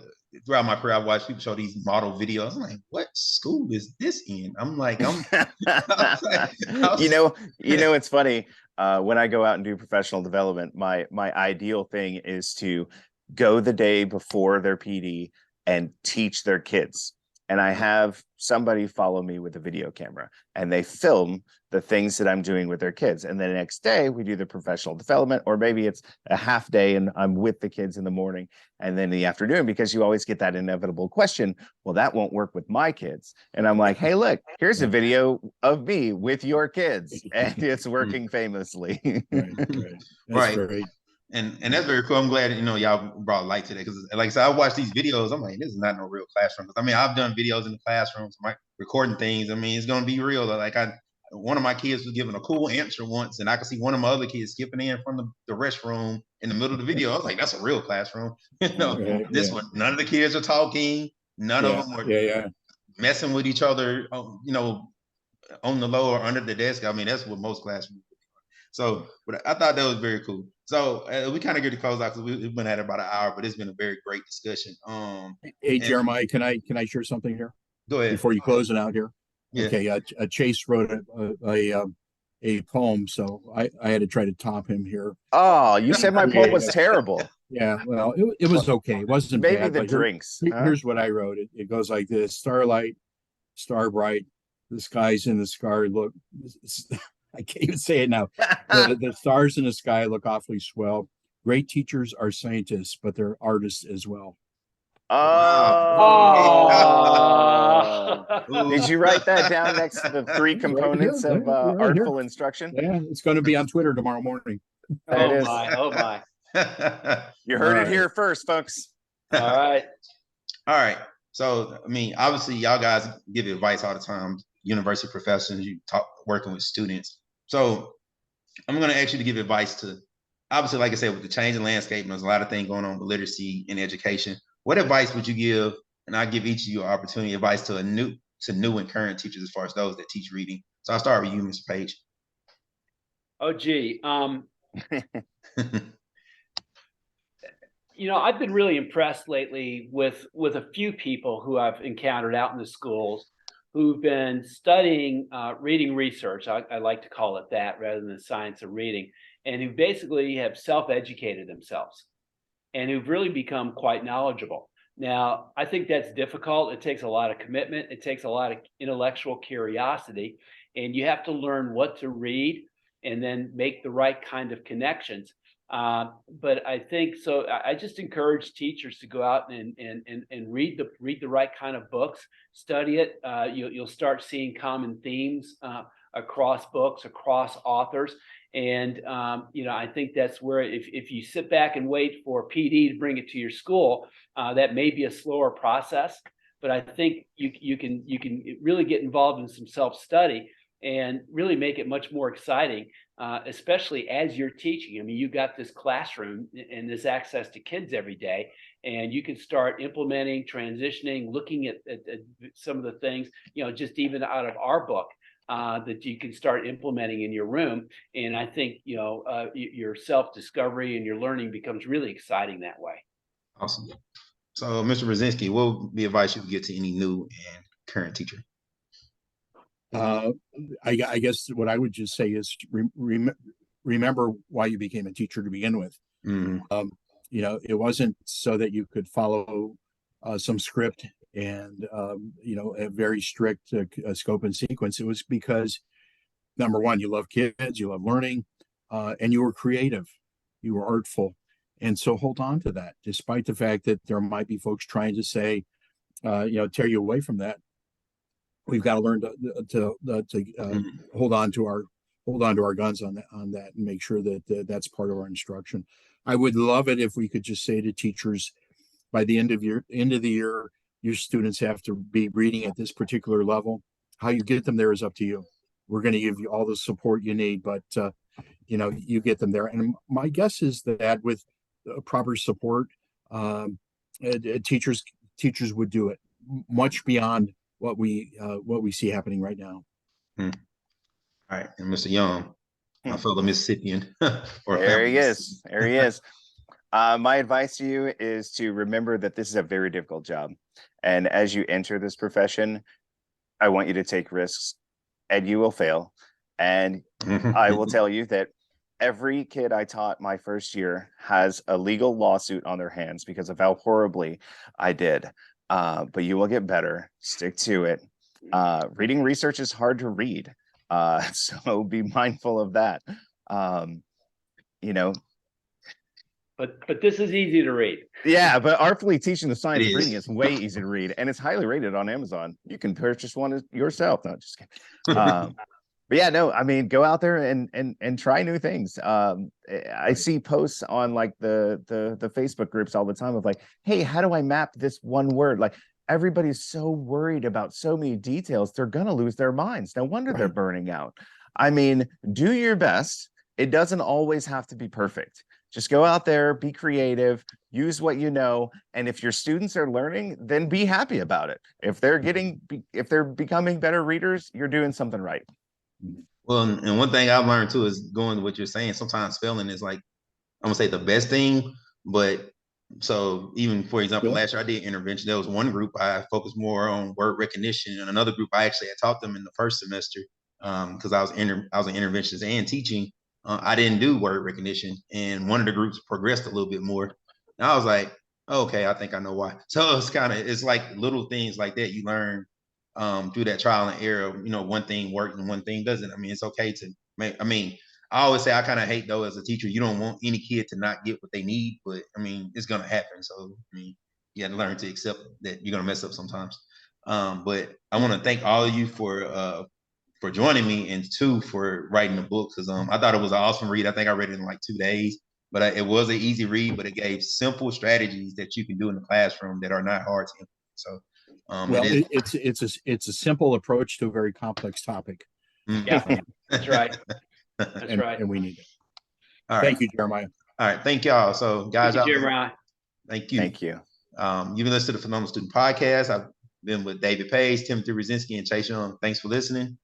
throughout my career, I watched people show these model videos. I'm like, what school is this in? I'm like, it's funny. When I go out and do professional development, my ideal thing is to go the day before their PD and teach their kids. And I have somebody follow me with a video camera, and they film the things that I'm doing with their kids. And then the next day we do the professional development, or maybe it's a half day and I'm with the kids in the morning and then in the afternoon, because you always get that inevitable question, well, that won't work with my kids. And I'm like, hey, look, here's a video of me with your kids, and it's working famously. Right. Great. And that's very cool. I'm glad y'all brought light to that, because, like I said, I watch these videos. I'm like, this is not no real classroom. I mean, I've done videos in the classrooms, recording things. I mean, it's gonna be real. Like, one of my kids was giving a cool answer once, and I could see one of my other kids skipping in from the restroom in the middle of the video. I was like, that's a real classroom. This one, none of the kids are talking. None of them are messing with each other. On the low or under the desk. I mean, that's what most classrooms. So, but I thought that was very cool. So we kind of get to close out, because we've been at it about an hour, but it's been a very great discussion. Hey, Jeremiah, can I share something here? Go ahead. Before you close it out here. Yeah. Okay. Chase wrote a poem, so I had to try to top him here. Oh, you said my poem was terrible. Yeah, well, it was okay. It wasn't maybe bad. The drinks. Here's what I wrote. It goes like this: starlight, star bright, the skies in the sky look. I can't even say it now. The stars in the sky look awfully swell. Great teachers are scientists, but they're artists as well. Did you write that down next to the 3 components of artful instruction? Yeah, it's going to be on Twitter tomorrow morning. Oh my. You heard it here first, folks. All right. So, I mean, obviously, y'all guys give advice all the time. University professors, you talk working with students. So I'm going to ask you to give advice to, obviously, like I said, with the changing landscape, there's a lot of things going on with literacy and education. What advice would you give? And I'll give each of you opportunity advice to new and current teachers, as far as those that teach reading. So I'll start with you, Mr. Paige. Oh, gee. I've been really impressed lately with a few people who I've encountered out in the schools who've been studying reading research. I like to call it that rather than the science of reading, and who basically have self-educated themselves and who've really become quite knowledgeable. Now, I think that's difficult. It takes a lot of commitment. It takes a lot of intellectual curiosity, and you have to learn what to read and then make the right kind of connections. But I think so. I just encourage teachers to go out and read the right kind of books, study it. You'll start seeing common themes across books, across authors. And I think that's where if you sit back and wait for PD to bring it to your school, that may be a slower process. But I think you can really get involved in some self-study and really make it much more exciting, especially as you're teaching. I mean, you got this classroom and this access to kids every day, and you can start implementing, transitioning, looking at some of the things, just even out of our book that you can start implementing in your room. And I think, your self-discovery and your learning becomes really exciting that way. Awesome. So, Mr. Rasinski, what would be advice you would give to any new and current teacher? I guess what I would just say is remember why you became a teacher to begin with. Mm-hmm. It wasn't so that you could follow some script and a very strict scope and sequence. It was because, number one, you love kids, you love learning, and you were creative, you were artful, and so hold on to that, despite the fact that there might be folks trying to say, tear you away from that. We've got to learn to hold on to our hold on to our guns on that and make sure that that's part of our instruction. I would love it if we could just say to teachers, by the end of the year, your students have to be reading at this particular level. How you get them there is up to you. We're going to give you all the support you need, but you get them there. And my guess is that with proper support, teachers would do it much beyond what we see happening right now. All right, and Mr. Young, my fellow Mississippian, there he is. There he is. My advice to you is to remember that this is a very difficult job. And as you enter this profession, I want you to take risks, and you will fail. And I will tell you that every kid I taught my first year has a legal lawsuit on their hands because of how horribly I did. But you will get better. Stick to it. Reading research is hard to read. So be mindful of that. But this is easy to read. Yeah, but Artfully Teaching the Science of Reading is way easy to read, and it's highly rated on Amazon. You can purchase one yourself. No, just kidding. But yeah, no, I mean, go out there and try new things. I see posts on like the Facebook groups all the time of like, hey, how do I map this one word? Like, everybody's so worried about so many details, they're gonna lose their minds. No wonder they're burning out. I mean, do your best. It doesn't always have to be perfect. Just go out there, be creative, use what you know, and if your students are learning, then be happy about it. If they're becoming better readers, you're doing something right. Well, and one thing I've learned too is going to what you're saying. Sometimes failing is like, I'm gonna say the best thing, but so even for example, last year I did intervention. There was one group I focused more on word recognition, and another group I actually had taught them in the first semester because I was an interventionist and teaching. I didn't do word recognition, and one of the groups progressed a little bit more. And I was like, okay, I think I know why. So it's like little things like that you learn through that trial and error. One thing worked and one thing doesn't. I mean, it's okay to make. I mean, I always say I kind of hate though as a teacher, you don't want any kid to not get what they need, but I mean, it's gonna happen. So I mean, you have to learn to accept that you're gonna mess up sometimes. But I want to thank all of you for joining me, and two, for writing the book, because I thought it was an awesome read. I think I read it in like 2 days, but it was an easy read, but it gave simple strategies that you can do in the classroom that are not hard to implement. So it's a simple approach to a very complex topic. Yeah, that's right. That's right. And we need it. All right. Thank you, Jeremiah. All right. Thank y'all. So guys, thank you, Jeremiah. Thank you. Thank you. You've been listening to the Phenomenal Student Podcast. I've been with David Paige, Timothy Rasinski, and Chase Young. Thanks for listening.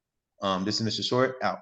This is Mr. Short, out.